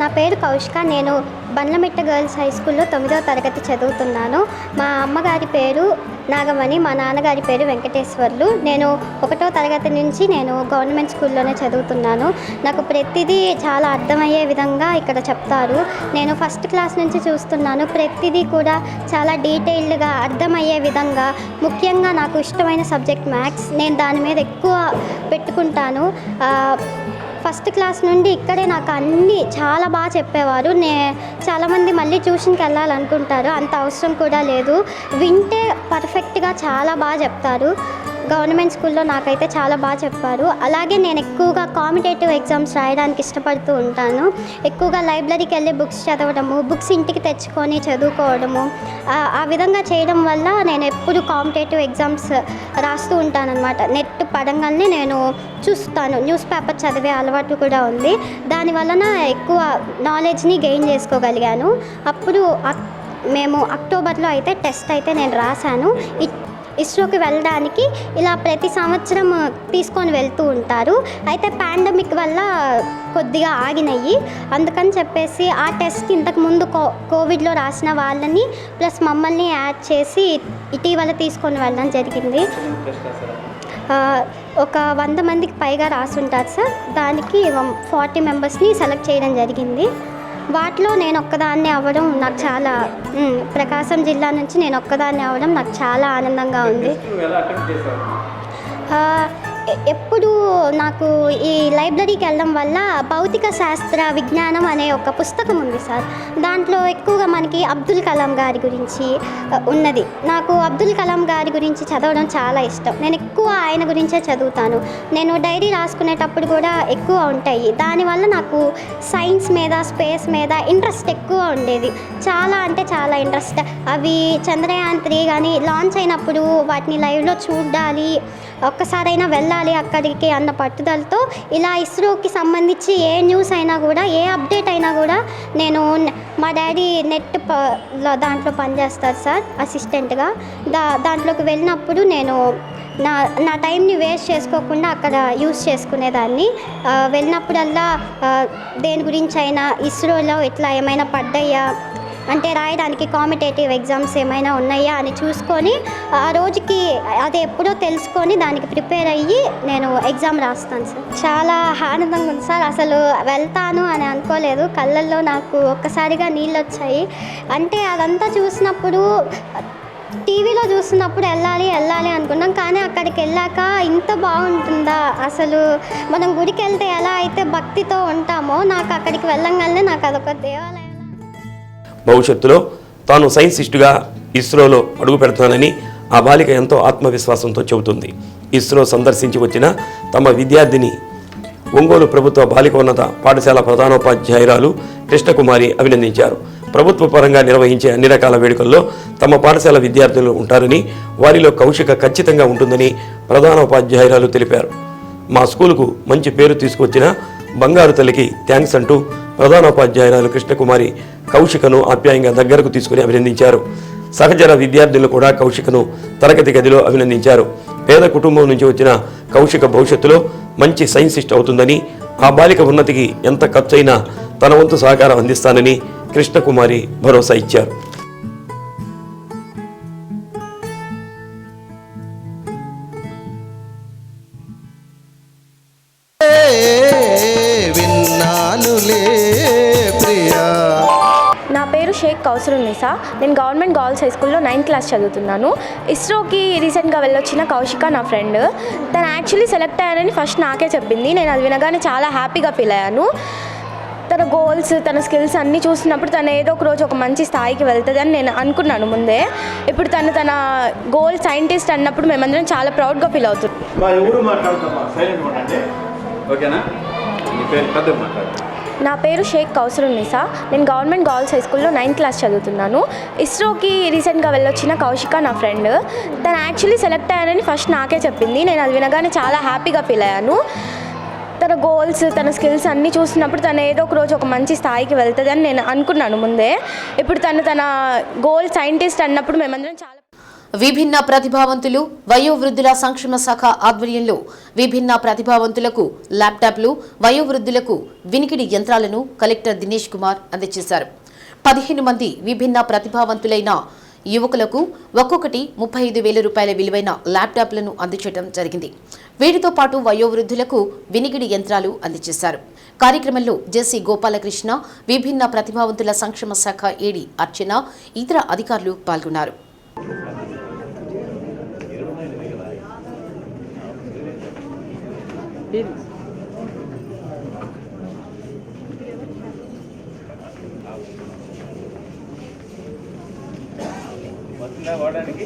నా పేరు కౌశిక. నేను బండ్లమిట్ట గర్ల్స్ హై స్కూల్లో 9వ తరగతి చదువుతున్నాను. మా అమ్మగారి పేరు నాగమణి, మా నాన్నగారి పేరు వెంకటేశ్వర్లు. నేను 1వ తరగతి నుంచి నేను గవర్నమెంట్ స్కూల్లోనే చదువుతున్నాను. నాకు ప్రతిదీ చాలా అర్థమయ్యే విధంగా ఇక్కడ చెప్తారు. నేను ఫస్ట్ క్లాస్ నుంచి చూస్తున్నాను. ప్రతిదీ కూడా చాలా డీటెయిల్డ్గా అర్థమయ్యే విధంగా, ముఖ్యంగా నాకు ఇష్టమైన సబ్జెక్ట్ మ్యాథ్స్. నేను దాని మీద ఎక్కువ పెట్టుకుంటాను. ఫస్ట్ క్లాస్ నుండి ఇక్కడే నాకు అన్నీ చాలా బాగా చెప్పేవారు. చాలామంది మళ్ళీ ట్యూషన్కి వెళ్ళాలనుకుంటారు, అంత అవసరం కూడా లేదు. వింటే పర్ఫెక్ట్గా చాలా బాగా చెప్తారు. గవర్నమెంట్ స్కూల్లో నాకైతే చాలా బాగా చెప్పారు. అలాగే నేను ఎక్కువగా కాంపిటేటివ్ ఎగ్జామ్స్ రాయడానికి ఇష్టపడుతూ ఉంటాను. ఎక్కువగా లైబ్రరీకి వెళ్ళి బుక్స్ చదవడము, బుక్స్ ఇంటికి తెచ్చుకొని చదువుకోవడము, ఆ విధంగా చేయడం వల్ల నేను ఎప్పుడు కాంపిటేటివ్ ఎగ్జామ్స్ రాస్తూ ఉంటానన్నమాట. నెట్ పడంగానే నేను చూస్తాను. న్యూస్ పేపర్ చదివే అలవాటు కూడా ఉంది. దానివలన ఎక్కువ నాలెడ్జ్ని గెయిన్ చేసుకోగలిగాను. అప్పుడు మేము అక్టోబర్లో అయితే టెస్ట్ అయితే నేను రాశాను. ఇస్రోకి వెళ్ళడానికి ఇలా ప్రతి సంవత్సరం తీసుకొని వెళ్తూ ఉంటారు. అయితే పాండమిక్ వల్ల కొద్దిగా ఆగినాయి. అందుకని చెప్పేసి ఆ టెస్ట్ ఇంతకుముందు కోవిడ్లో రాసిన వాళ్ళని ప్లస్ మమ్మల్ని యాడ్ చేసి ఇటీవల తీసుకొని వెళ్ళడం జరిగింది. ఒక 100 మందికి పైగా రాసుంటారు సార్. దానికి 40 మెంబర్స్ని సెలెక్ట్ చేయడం జరిగింది. వాటిలో నేను ఒక్కదాన్ని అవ్వడం నాకు చాలా ప్రకాశం జిల్లా నుంచి నేను ఒక్కదాన్ని అవ్వడం నాకు చాలా ఆనందంగా ఉంది. ఎప్పుడు నాకు ఈ లైబ్రరీకి వెళ్ళడం వల్ల భౌతిక శాస్త్ర విజ్ఞానం అనే ఒక పుస్తకం ఉంది సార్. దాంట్లో ఎక్కువగా మనకి అబ్దుల్ కలాం గారి గురించి ఉన్నది. నాకు అబ్దుల్ కలాం గారి గురించి చదవడం చాలా ఇష్టం. నేను ఎక్కువ ఆయన గురించే చదువుతాను. నేను డైరీ రాసుకునేటప్పుడు కూడా ఎక్కువ ఉంటాయి. దానివల్ల నాకు సైన్స్ మీద స్పేస్ మీద ఇంట్రెస్ట్ ఎక్కువ ఉండేది. చాలా అంటే చాలా ఇంట్రెస్ట్. అవి చంద్రయాన్ 3 కానీ లాంచ్ అయినప్పుడు వాటిని లైవ్లో చూడాలి, ఒక్కసారైనా వెళ్ళాలి అక్కడికి అన్న పట్టుదలతో ఇలా ఇస్రోకి సంబంధించి ఏ న్యూస్ అయినా కూడా ఏ అప్డేట్ అయినా కూడా నేను మా డాడీ నెట్ దాంట్లో పనిచేస్తారు సార్ అసిస్టెంట్గా. దాంట్లోకి వెళ్ళినప్పుడు నేను నా టైంని వేస్ట్ చేసుకోకుండా అక్కడ యూస్ చేసుకునేదాన్ని. వెళ్ళినప్పుడల్లా దేని గురించి అయినా ఇస్రోలో ఇట్లా ఏమైనా పడ్డాయా అంటే రాయడానికి కాంపిటేటివ్ ఎగ్జామ్స్ ఏమైనా ఉన్నాయా అని చూసుకొని ఆ రోజుకి అది ఎప్పుడో తెలుసుకొని దానికి ప్రిపేర్ అయ్యి నేను ఎగ్జామ్ రాస్తాను సార్. చాలా ఆనందంగా ఉంది సార్. అసలు వెళ్తాను అని అనుకోలేదు. కళ్ళల్లో నాకు ఒక్కసారిగా నీళ్ళు వచ్చాయి. అంటే అదంతా చూసినప్పుడు టీవీలో చూస్తున్నప్పుడు వెళ్ళాలి అనుకున్నాం. కానీ అక్కడికి వెళ్ళాక ఇంత బాగుంటుందా, అసలు మనం గుడికి వెళ్తే ఎలా అయితే భక్తితో ఉంటామో నాకు అక్కడికి వెళ్ళంగానే నాకు అదొక దేవాలయం. భవిష్యత్తులో తాను సైన్సిస్టుగా ఇస్రోలో అడుగు పెడతానని ఆ బాలిక ఎంతో ఆత్మవిశ్వాసంతో చెబుతుంది. ఇస్రో సందర్శించి వచ్చిన తమ విద్యార్థిని ఒంగోలు ప్రభుత్వ బాలికోన్నత పాఠశాల ప్రధానోపాధ్యాయురాలు కృష్ణకుమారి అభినందించారు. ప్రభుత్వ పరంగా నిర్వహించే అన్ని రకాల వేడుకల్లో తమ పాఠశాల విద్యార్థులు ఉంటారని, వారిలో కౌశిక ఖచ్చితంగా ఉంటుందని ప్రధానోపాధ్యాయురాలు తెలిపారు. మా స్కూలుకు మంచి పేరు తీసుకొచ్చిన బంగారు తల్లికి థ్యాంక్స్ అంటూ ప్రధానోపాధ్యాయురాలు కృష్ణకుమారి కౌశికను ఆప్యాయంగా దగ్గరకు తీసుకుని అభినందించారు. సహచర విద్యార్థులు కూడా కౌశికను తరగతి గదిలో అభినందించారు. పేద కుటుంబం నుంచి వచ్చిన కౌశిక భవిష్యత్తులో మంచి సైన్సిస్ట్ అవుతుందని, ఆ బాలిక ఉన్నతికి ఎంత ఖర్చైనా తన వంతు సహకారం అందిస్తానని కృష్ణకుమారి భరోసా ఇచ్చారు. నా పేరు షేక్ కౌసరున్నిసా. నేను గవర్నమెంట్ గర్ల్స్ హై స్కూల్లో 9th క్లాస్ చదువుతున్నాను. ఇస్రోకి రీసెంట్గా వెళ్ళొచ్చిన కౌశిక నా ఫ్రెండ్. తను యాక్చువల్లీ సెలెక్ట్ అయ్యానని ఫస్ట్ నాకే చెప్పింది. నేను అది వినగానే చాలా హ్యాపీగా ఫీల్ అయ్యాను. తన గోల్స్, తన స్కిల్స్ అన్నీ చూసినప్పుడు తను ఏదో ఒక రోజు ఒక మంచి స్థాయికి వెళ్తుంది అని నేను అనుకున్నాను ముందే. ఇప్పుడు తన గోల్ సైంటిస్ట్ అన్నప్పుడు మేమందరం చాలా ప్రౌడ్గా ఫీల్ అవుతున్నాం. నా పేరు షేక్ కౌసరున్నిసా. నేను గవర్నమెంట్ గర్ల్స్ హై స్కూల్లో 9th క్లాస్ చదువుతున్నాను. ఇస్రోకి రీసెంట్గా వెళ్ళొచ్చిన కౌశిక నా ఫ్రెండ్. తను యాక్చువల్లీ సెలెక్ట్ అయ్యానని ఫస్ట్ నాకే చెప్పింది. నేను అది వినగానే చాలా హ్యాపీగా ఫీల్ అయ్యాను. తన గోల్స్, తన స్కిల్స్ అన్నీ చూసినప్పుడు తను ఏదో ఒక రోజు ఒక మంచి స్థాయికి వెళ్తుంది అని నేను అనుకున్నాను ముందే. ఇప్పుడు తన గోల్ సైంటిస్ట్ అన్నప్పుడు మేమందరం చాలా. విభిన్న ప్రతిభావంతులు వయోవృద్ధుల సంక్షేమ శాఖ ఆధ్వర్యంలో విభిన్న ప్రతిభావంతులకు ల్యాప్టాప్లు, వయోవృద్ధులకు వినికిడి యంత్రాలను కలెక్టర్ దినేష్ కుమార్ అందజేశారు. 15 మంది విభిన్న ప్రతిభావంతులైన యువకులకు ఒక్కొక్కటి 35,000 రూపాయల విలువైన ల్యాప్టాప్లను అందించడం జరిగింది. వీటితో పాటు వయోవృద్ధులకు వినికిడి యంత్రాలు అందజేశారు. కార్యక్రమంలో జెసి గోపాలకృష్ణ, విభిన్న ప్రతిభావంతుల సంక్షేమ శాఖ ఏడి అర్చన, ఇతర అధికారులు పాల్గొన్నారు. వాడడానికి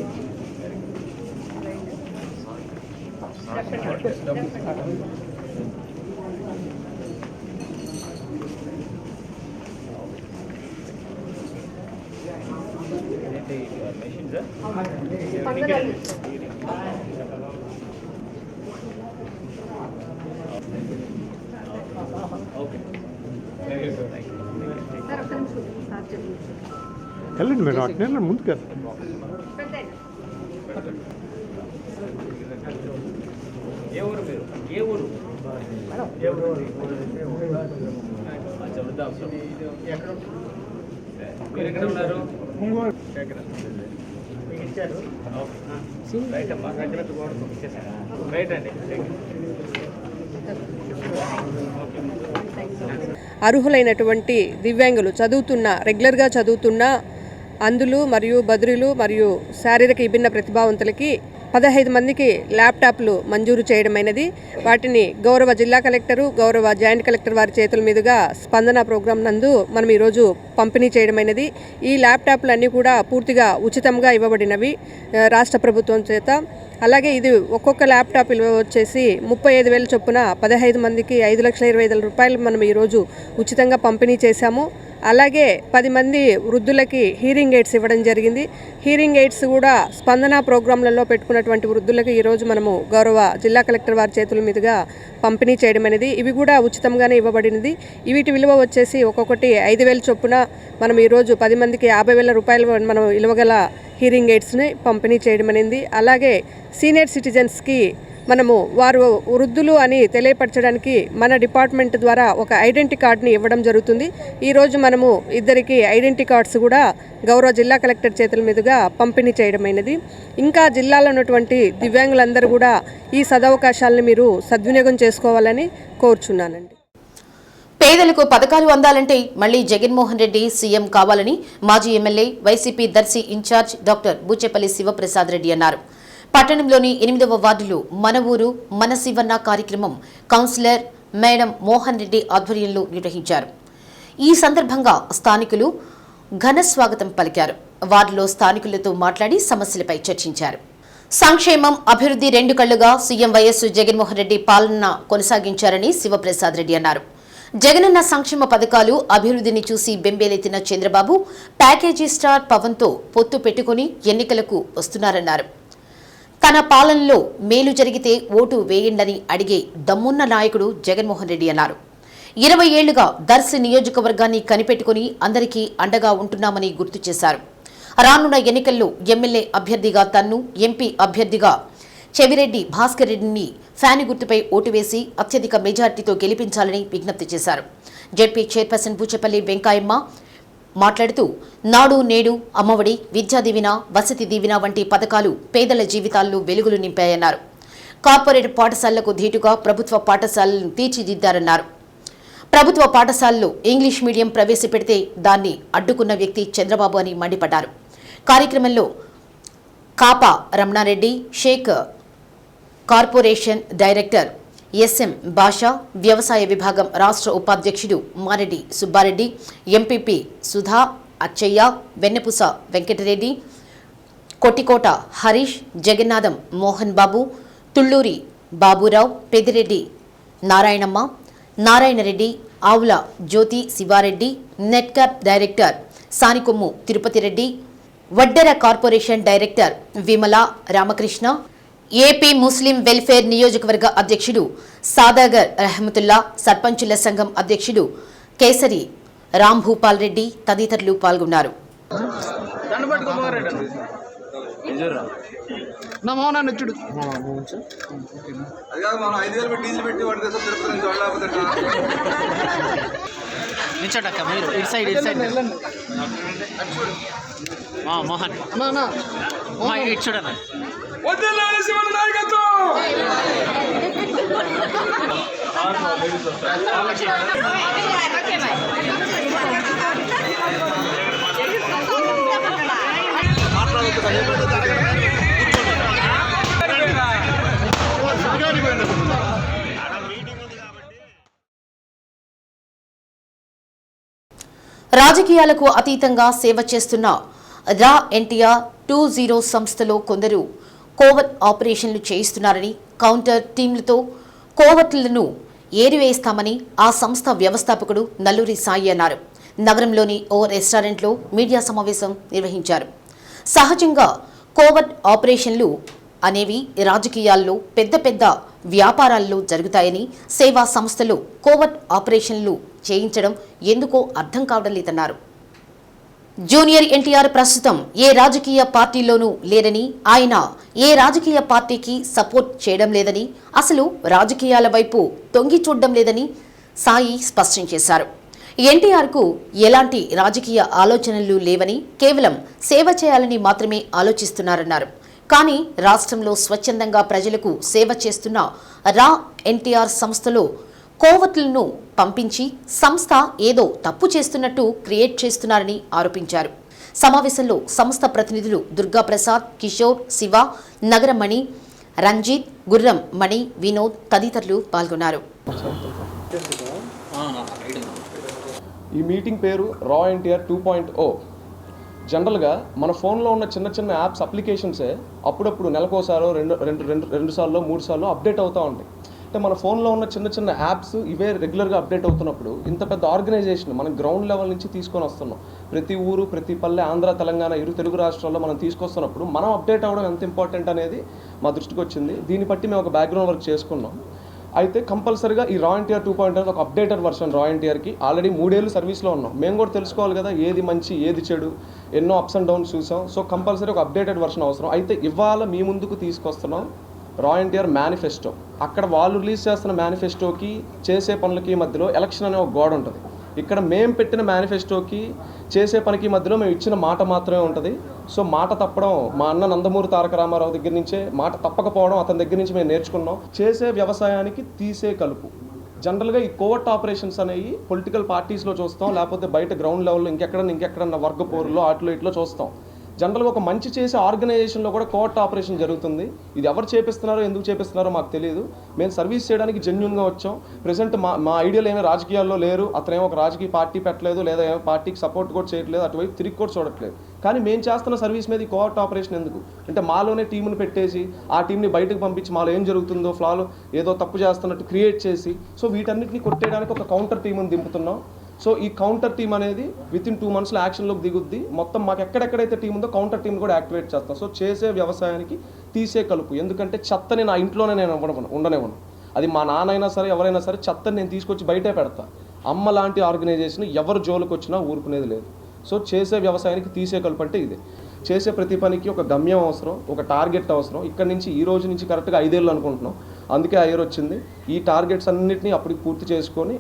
వెళ్ళండి మేడం, అట్నే ముందుకు ఏ ఊరు మీరు? ఏ ఊరు? ఏ ఊరు? ఎక్కడ మీరు ఎక్కడ ఉన్నారు? రైట్ అమ్మా, రైట్ అండి. అర్హులైనటువంటి దివ్యాంగులు రెగ్యులర్గా చదువుతున్న అందులు మరియు బదురులు మరియు శారీరక విభిన్న ప్రతిభావంతులకి 15 మందికి ల్యాప్టాప్లు మంజూరు చేయడమైనది. వాటిని గౌరవ జిల్లా కలెక్టరు, గౌరవ జాయింట్ కలెక్టర్ వారి చేతుల మీదుగా స్పందన ప్రోగ్రాం నందు మనం ఈరోజు పంపిణీ చేయడమైనది. ఈ ల్యాప్టాప్లు అన్నీ కూడా పూర్తిగా ఉచితంగా ఇవ్వబడినవి రాష్ట్ర ప్రభుత్వం చేత. అలాగే ఇది ఒక్కొక్క ల్యాప్టాప్ విలువ వచ్చేసి 35,000 చొప్పున 15 మందికి 5,20,000 రూపాయలు మనం ఈరోజు ఉచితంగా పంపిణీ చేశాము. అలాగే 10 మంది వృద్ధులకి హీరింగ్ ఎయిడ్స్ ఇవ్వడం జరిగింది. హీరింగ్ ఎయిడ్స్ కూడా స్పందన ప్రోగ్రాంలలో పెట్టుకున్నటువంటి వృద్ధులకి ఈరోజు మనము గౌరవ జిల్లా కలెక్టర్ వారి చేతుల మీదుగా పంపిణీ చేయడం అనేది. ఇవి కూడా ఉచితంగానే ఇవ్వబడినది. వీటి విలువ వచ్చేసి ఒక్కొక్కటి 5,000 చొప్పున మనం ఈరోజు 10 మందికి 50,000 రూపాయలు మనం విలువగల హీరింగ్ ఎయిడ్స్ని పంపిణీ చేయడం అనేది. అలాగే సీనియర్ సిటిజన్స్కి మనము వారు వృద్ధులు అని తెలియపరచడానికి మన డిపార్ట్మెంట్ ద్వారా ఒక ఐడెంటిటీ కార్డ్ని ఇవ్వడం జరుగుతుంది. ఈరోజు మనము ఇద్దరికి ఐడెంటిటీ కార్డ్స్ కూడా గౌరవ జిల్లా కలెక్టర్ చేతుల మీదుగా పంపిణీ చేయడమైనది. ఇంకా జిల్లాలో ఉన్నటువంటి దివ్యాంగులందరూ కూడా ఈ సదవకాశాలను మీరు సద్వినియోగం చేసుకోవాలని కోరుచున్నానండి. పేదలకు పథకాలు అందాలంటే మళ్లీ జగన్మోహన్ రెడ్డి సీఎం కావాలని మాజీ MLA YCP Darsi incharge doctor Buchepalli Sivaprasad Reddy అన్నారు. పట్టణంలోని 8వ వార్డులో మన ఊరు మన శివన్న కార్యక్రమం కౌన్సిలర్ మేడం మోహన్ రెడ్డి ఆధ్వర్యంలో నిర్వహించారు. ఈ సందర్భంగా స్థానికులు ఘన స్వాగతం పలికారు. వార్డులో స్థానికులతో మాట్లాడి సమస్యలపై చర్చించారు. సంక్షేమం, అభివృద్ధి 2 కళ్లుగా సీఎం వైఎస్ జగన్మోహన్ రెడ్డి పాలన కొనసాగించారని శివప్రసాద్ రెడ్డి అన్నారు. జగనన్న సంక్షేమ పథకాలు, అభివృద్ధిని చూసి బెంబేలెత్తిన చంద్రబాబు ప్యాకేజీ స్టార్ పవన్తో పొత్తు పెట్టుకుని ఎన్నికలకు వస్తున్నారన్నారు. తన పాలనలో మేలు జరిగితే ఓటు వేయండని అడిగే దమ్మున్న నాయకుడు జగన్మోహన్ రెడ్డి అన్నారు. 20 ఏళ్లుగా దర్శి నియోజకవర్గాన్ని కనిపెట్టుకుని అందరికీ అండగా ఉంటున్నామని గుర్తు చేశారు. రానున్న ఎన్నికల్లో ఎమ్మెల్యే అభ్యర్థిగా తన్ను, ఎంపీ అభ్యర్థిగా చెవిరెడ్డి భాస్కర్ రెడ్డిని ఫ్యాన్ గుర్తుపై ఓటు వేసి అత్యధిక మెజార్టీతో గెలిపించాలని విజ్ఞప్తి చేశారు. జెడ్పీ చైర్పర్సన్ బూచేపల్లి వెంకాయమ్మ మాట్లాడుతూ నాడు నేడు, అమ్మఒడి, విద్యా దీవెన, వసతి దీవెన వంటి పథకాలు పేదల జీవితాల్లో వెలుగులు నింపాయన్నారు. కార్పొరేట్ పాఠశాలలకు ధీటుగా ప్రభుత్వ పాఠశాలలను తీర్చిదిద్దారన్నారు. ప్రభుత్వ పాఠశాలలో ఇంగ్లీష్ మీడియం ప్రవేశపెడితే దాన్ని అడ్డుకున్న వ్యక్తి చంద్రబాబు అని మండిపడ్డారు. కార్యక్రమంలో Kapa Ramana Reddy, Shaik corporation director SM Basha, వ్యవసాయ విభాగం రాష్ట్ర ఉపాధ్యక్షుడు Mareddy Subba Reddy, MPP Sudha, Achchayya, Vennepusa Venkata Reddy, Kottikota Harish, Jagannatham Mohan Babu, Tulluri Baburao, Peddireddy Narayanamma, Narayana Reddy, Avula Jyothi Siva Reddy, NEDCAP director Sanikommu Tirupati Reddy, Vaddera corporation director Vimala Ramakrishna, AP Muslim welfare నియోజకవర్గ అధ్యక్షుడు సాదాగర్ రహమతుల్లా, సర్పంచుల సంఘం అధ్యక్షుడు కేసరి రాంభూపాల్ రెడ్డి తదితరులు పాల్గొన్నారు. మోహన్ చూడన్నా రాజకీయాలకు అతీతంగా సేవ చేస్తున్న రా ఎన్టీఆర్ 20 సంస్థలో కొందరు కోవట్ ఆపరేషన్లు చేయిస్తున్నారని, కౌంటర్ టీంలతో కోవట్లను ఏరివేస్తామని ఆ సంస్థ వ్యవస్థాపకుడు నల్లూరి సాయి అన్నారు. నగరంలోని ఓ రెస్టారెంట్లో మీడియా సమావేశం నిర్వహించారు. సహజంగా కోవట్ ఆపరేషన్లు అనేవి రాజకీయాల్లో పెద్ద పెద్ద వ్యాపారాల్లో జరుగుతాయని, సేవా సంస్థలు కోవట్ ఆపరేషన్లు చేయించడం ఎందుకో అర్థం కావడం లేదన్నారు. జూనియర్ ఎన్టీఆర్ ప్రస్తుతం ఏ రాజకీయ పార్టీలోనూ లేరని, ఆయన ఏ రాజకీయ పార్టీకి సపోర్ట్ చేయడం లేదని, అసలు రాజకీయాల వైపు తొంగి చూడడం లేదని సాయి స్పష్టం చేశారు. ఎన్టీఆర్కు ఎలాంటి రాజకీయ ఆలోచనలు లేవని, కేవలం సేవ చేయాలని మాత్రమే ఆలోచిస్తున్నారన్నారు. కానీ రాష్ట్రంలో స్వచ్ఛందంగా ప్రజలకు సేవ చేస్తున్న రా ఎన్టీఆర్ సంస్థలో కోవట్లను పంపించి సంస్థ ఏదో తప్పు చేస్తున్నట్టు క్రియేట్ చేస్తున్నారని ఆరోపించారు. సమావేశంలో సంస్థ ప్రతినిధులు దుర్గాప్రసాద్, కిషోర్, శివ, నగరమణి, రంజిత్, గుర్రం మణి, వినోద్ తదితరులు పాల్గొన్నారు. ఈ మీటింగ్ పేరు రా ఎన్టీఆర్ 2.0. జనరల్గా మన ఫోన్లో ఉన్న చిన్న చిన్న యాప్స్, అప్లికేషన్సే అప్పుడప్పుడు నెలకోసారో రెండు సార్లు 3 సార్లు అప్డేట్ అవుతూ ఉంటాయి. అంటే మన ఫోన్లో ఉన్న చిన్న చిన్న యాప్స్ ఇవే రెగ్యులర్గా అప్డేట్ అవుతున్నప్పుడు ఇంత పెద్ద ఆర్గనైజేషన్ మనం గ్రౌండ్ లెవెల్ నుంచి తీసుకొని వస్తున్నాం. ప్రతి ఊరు, ప్రతి పల్లె, ఆంధ్ర, తెలంగాణ, తెలుగు రాష్ట్రాల్లో మనం తీసుకొస్తున్నప్పుడు మనం అప్డేట్ అవ్వడం ఎంత ఇంపార్టెంట్ అనేది మా దృష్టికి వచ్చింది. దీన్ని బట్టి మేము ఒక బ్యాక్గ్రౌండ్ వర్క్ చేసుకున్నాం. అయితే కంపల్సరీగా ఈ రా ఎన్టీఆర్ 2.0 ఒక అప్డేటెడ్ వర్షన్ రా ఎన్టీఆర్కి ఆల్రెడీ 3 ఏళ్ళు సర్వీస్లో ఉన్నాం. మేము కూడా తెలుసుకోవాలి కదా ఏది మంచి ఏది చెడు, ఎన్నో అప్స్ అండ్ డౌన్స్ చూసాం. సో కంపల్సరీ ఒక అప్డేటెడ్ వర్షన్ అవసరం. అయితే ఇవాళ మీ ముందుకు తీసుకొస్తున్నాం రా ఎన్టీఆర్ మేనిఫెస్టో. అక్కడ వాళ్ళు రిలీజ్ చేస్తున్న మేనిఫెస్టోకి చేసే పనులకి మధ్యలో ఎలక్షన్ అనే ఒక గోడ ఉంటుంది. ఇక్కడ మేము పెట్టిన మేనిఫెస్టోకి చేసే పనికి మధ్యలో మేము ఇచ్చిన మాట మాత్రమే ఉంటుంది. సో మాట తప్పడం మా అన్న నందమూరి తారక రామారావు దగ్గర నుంచే, మాట తప్పకపోవడం అతని దగ్గర నుంచి మేము నేర్చుకున్నాం. చేసే వ్యవసాయానికి తీసే కలుపు. జనరల్గా ఈ కోవర్ట్ ఆపరేషన్స్ అనేవి పొలిటికల్ పార్టీస్లో చూస్తాం, లేకపోతే బయట గ్రౌండ్ లెవెల్లో ఇంకెక్కడన్నా వర్గ పోరులో అట్లో ఇట్లో చూస్తాం. జనరల్గా ఒక మంచి చేసే ఆర్గనైజేషన్లో కూడా కోవర్ట్ ఆపరేషన్ జరుగుతుంది. ఇది ఎవరు చేపిస్తున్నారో, ఎందుకు చేపిస్తున్నారో మాకు తెలియదు. మేము సర్వీస్ చేయడానికి జెన్యూన్గా వచ్చాం. ప్రెసెంట్ మా ఐడియాలు ఏమీ రాజకీయాల్లో లేరు. అతనేమో ఒక రాజకీయ పార్టీ పెట్టలేదు, లేదా ఏమో పార్టీకి సపోర్ట్ కూడా చేయట్లేదు, అటువైపు తిరిగి కూడా చూడట్లేదు. కానీ మేము చేస్తున్న సర్వీస్ మీద ఈ కోవర్ట్ ఆపరేషన్ ఎందుకు అంటే మాలోనే టీంని పెట్టేసి ఆ టీంని బయటకు పంపించి మాలో ఏం జరుగుతుందో ఫ్లాలో ఏదో తప్పు చేస్తున్నట్టు క్రియేట్ చేసి సో వీటన్నిటిని కొట్టేయడానికి ఒక కౌంటర్ టీంని దింపుతున్నాం. సో ఈ కౌంటర్ టీం అనేది వితిన్ 2 monthsలో యాక్షన్లోకి దిగుద్ది. మొత్తం మాకు ఎక్కడెక్కడైతే టీం ఉందో కౌంటర్ టీం కూడా యాక్టివేట్ చేస్తాం. సో చేసే వ్యవసాయానికి తీసే కలుపు. ఎందుకంటే చెత్తని నా ఇంట్లోనే నేను ఉండనివ్వను. అది మా నాన్నైనా సరే ఎవరైనా సరే చెత్తని నేను తీసుకొచ్చి బయటే పెడతా. అమ్మ లాంటి ఆర్గనైజేషన్ ఎవరు జోలికి వచ్చినా ఊరుకునేది లేదు. సో చేసే వ్యవసాయానికి తీసే కలుపు అంటే ఇదే. చేసే ప్రతి పనికి ఒక గమ్యం అవసరం, ఒక టార్గెట్ అవసరం. ఇక్కడ నుంచి ఈ రోజు నుంచి కరెక్ట్గా 5 ఏళ్ళు అనుకుంటున్నాం. అందుకే ఆ ఇయర్ వచ్చింది. ఈ టార్గెట్స్ అన్నింటినీ అప్పటికి పూర్తి చేసుకొని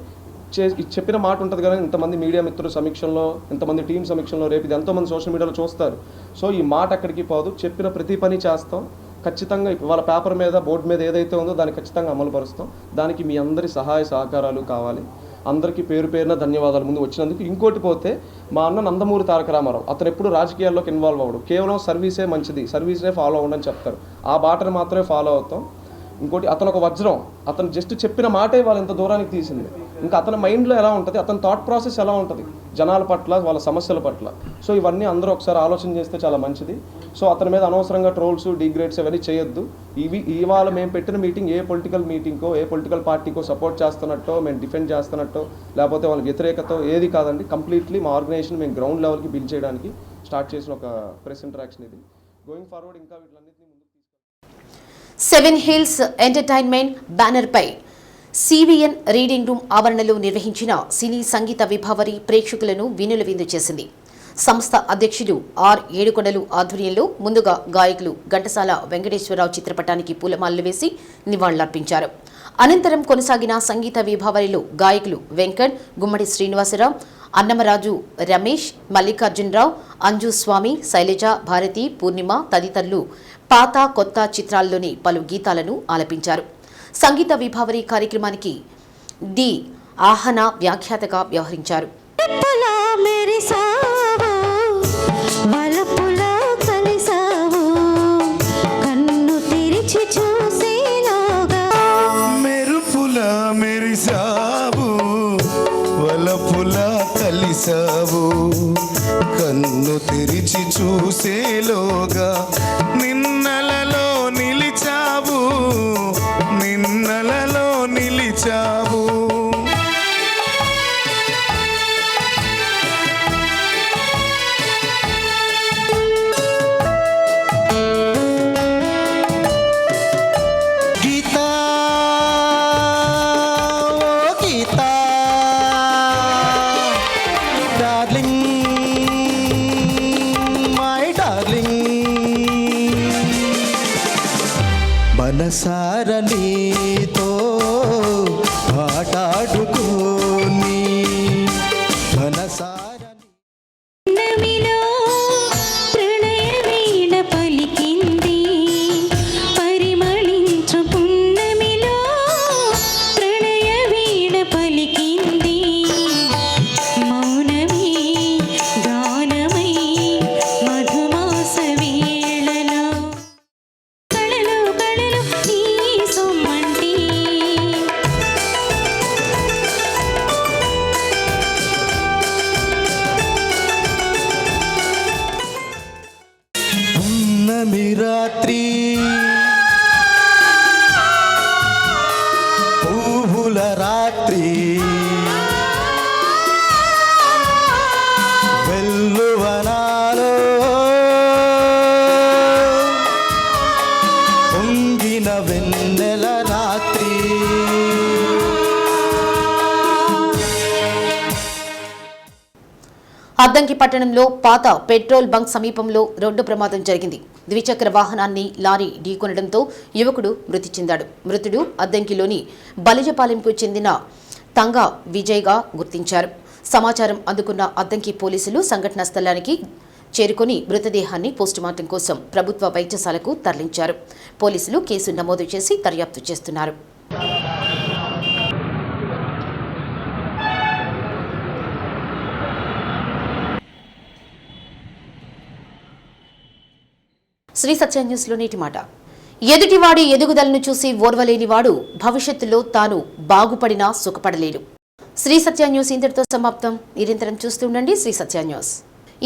చెప్పిన మాట ఉంటుంది కదా, ఇంతమంది మీడియా మిత్రుల సమీక్షంలో, ఇంతమంది టీం సమీక్షంలో, రేపు ఇది ఎంతోమంది సోషల్ మీడియాలో చూస్తారు. సో ఈ మాట ఎక్కడికి పోదు. చెప్పిన ప్రతి పని చేస్తాం. ఖచ్చితంగా వాళ్ళ పేపర్ మీద, బోర్డు మీద ఏదైతే ఉందో దాన్ని ఖచ్చితంగా అమలు పరుస్తాం. దానికి మీ అందరి సహాయ సహకారాలు కావాలి. అందరికీ పేరు పేరున ధన్యవాదాలు ముందు వచ్చినందుకు. ఇంకోటి పోతే మా అన్న నందమూరి తారక రామారావు అతను ఎప్పుడు రాజకీయాల్లోకి ఇన్వాల్వ్ అవ్వడు. కేవలం సర్వీసే మంచిది, సర్వీస్నే ఫాలో అవ్వడం చెప్తారు. ఆ బాటను మాత్రమే ఫాలో అవుతాం. ఇంకోటి అతను ఒక వజ్రం. అతను జస్ట్ చెప్పిన మాటే వాళ్ళు ఇంత దూరానికి తీసింది. ఇంకా అతని మైండ్లో ఎలా ఉంటుంది, అతని థాట్ ప్రాసెస్ ఎలా ఉంటుంది జనాల పట్ల, వాళ్ళ సమస్యల పట్ల. సో ఇవన్నీ అందరూ ఒకసారి ఆలోచన చేస్తే చాలా మంచిది. సో అతని మీద అనవసరంగా ట్రోల్స్, డిగ్రేడ్స్ అవన్నీ చేయొద్దు. ఇవాళ మేము పెట్టిన మీటింగ్ ఏ పొలిటికల్ మీటింగ్కో, ఏ పొలిటికల్ పార్టీకో సపోర్ట్ చేస్తున్నట్టో, మేము డిఫెండ్ చేస్తున్నట్టో, లేకపోతే వాళ్ళ వ్యతిరేకతో ఏది కాదండి. కంప్లీట్లీ మా ఆర్గనైజేషన్ మేము గ్రౌండ్ లెవెల్కి బిల్డ్ చేయడానికి స్టార్ట్ చేసిన ఒక ప్రెస్ ఇంటరాక్షన్ ఇది. గోయింగ్ ఫార్వర్డ్ ఇంకా వీటిలన్నింటినీ ముందుకు 7 Hills ఎంటర్టైన్మెంట్ బ్యానర్పై సివిఎన్ రీడింగ్ రూమ్ ఆవరణలో నిర్వహించిన సినీ సంగీత విభావరి ప్రేక్షకులను వినుల విందు చేసింది. సంస్థ అధ్యక్షుడు ఆర్ ఏడుకొండలు ఆధ్వర్యంలో ముందుగా గాయకులు ఘంటసాల వెంకటేశ్వరరావు చిత్రపటానికి పూలమాలలు వేసి నివాళులర్పించారు. అనంతరం కొనసాగిన సంగీత విభావరిలో గాయకులు వెంకట్, గుమ్మడి శ్రీనివాసరావు, అన్నమరాజు రమేష్, మల్లికార్జునరావు, అంజు స్వామి, శైలజ, భారతి, పూర్ణిమ తదితరులు పాత కొత్త చిత్రాల్లోని పలు గీతాలను ఆలపించారు. సంగీత విభావరి కార్యక్రమానికి డి ఆహనా వ్యాఖ్యాతగా వ్యవహరించారు. కన్ను తెరిచి చూసేలోగా నిన్నలలో నిలిచావు, నిన్నలలో నిలిచావు. డార్లింగ్ మనసార నీతో ఆటాడుకోని మనసార రాత్రి పువ్వుల రాత్రి వెల్లువనాలో పొంగిన వెన్నెల రాత్రి అద్దంకి పట్టణంలో పాత పెట్రోల్ బంక్ సమీపంలో రోడ్డు ప్రమాదం జరిగింది. ద్విచక్ర వాహనాన్ని లారీ ఢీకొనడంతో యువకుడు మృతి చెందాడు. మృతుడు అద్దంకిలోని బలిజపాలెంకు చెందిన తంగా విజయ్గా గుర్తించారు. సమాచారం అందుకున్న అద్దంకి పోలీసులు సంఘటనా స్థలానికి చేరుకుని మృతదేహాన్ని పోస్టుమార్టం కోసం ప్రభుత్వ వైద్యశాలకు తరలించారు. పోలీసులు కేసు నమోదు చేసి దర్యాప్తు చేస్తున్నారు. శ్రీ సత్య న్యూస్లో నేటి మాట. ఎదుటివాడి ఎదుగుదలను చూసి ఓర్వలేనివాడు భవిష్యత్తులో తాను బాగుపడినా సుఖపడలేడు. శ్రీ సత్య న్యూస్ ఇంతటితో సమాప్తం. నిరంతరం చూస్తూ ఉండండి శ్రీ సత్య న్యూస్.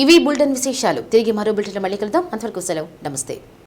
ఇవి బులెటిన్ విశేషాలు. తిరిగి మరో బులెటిన్ మళ్ళీ కలుద్దాం. అంతవరకు సెలవు. నమస్తే.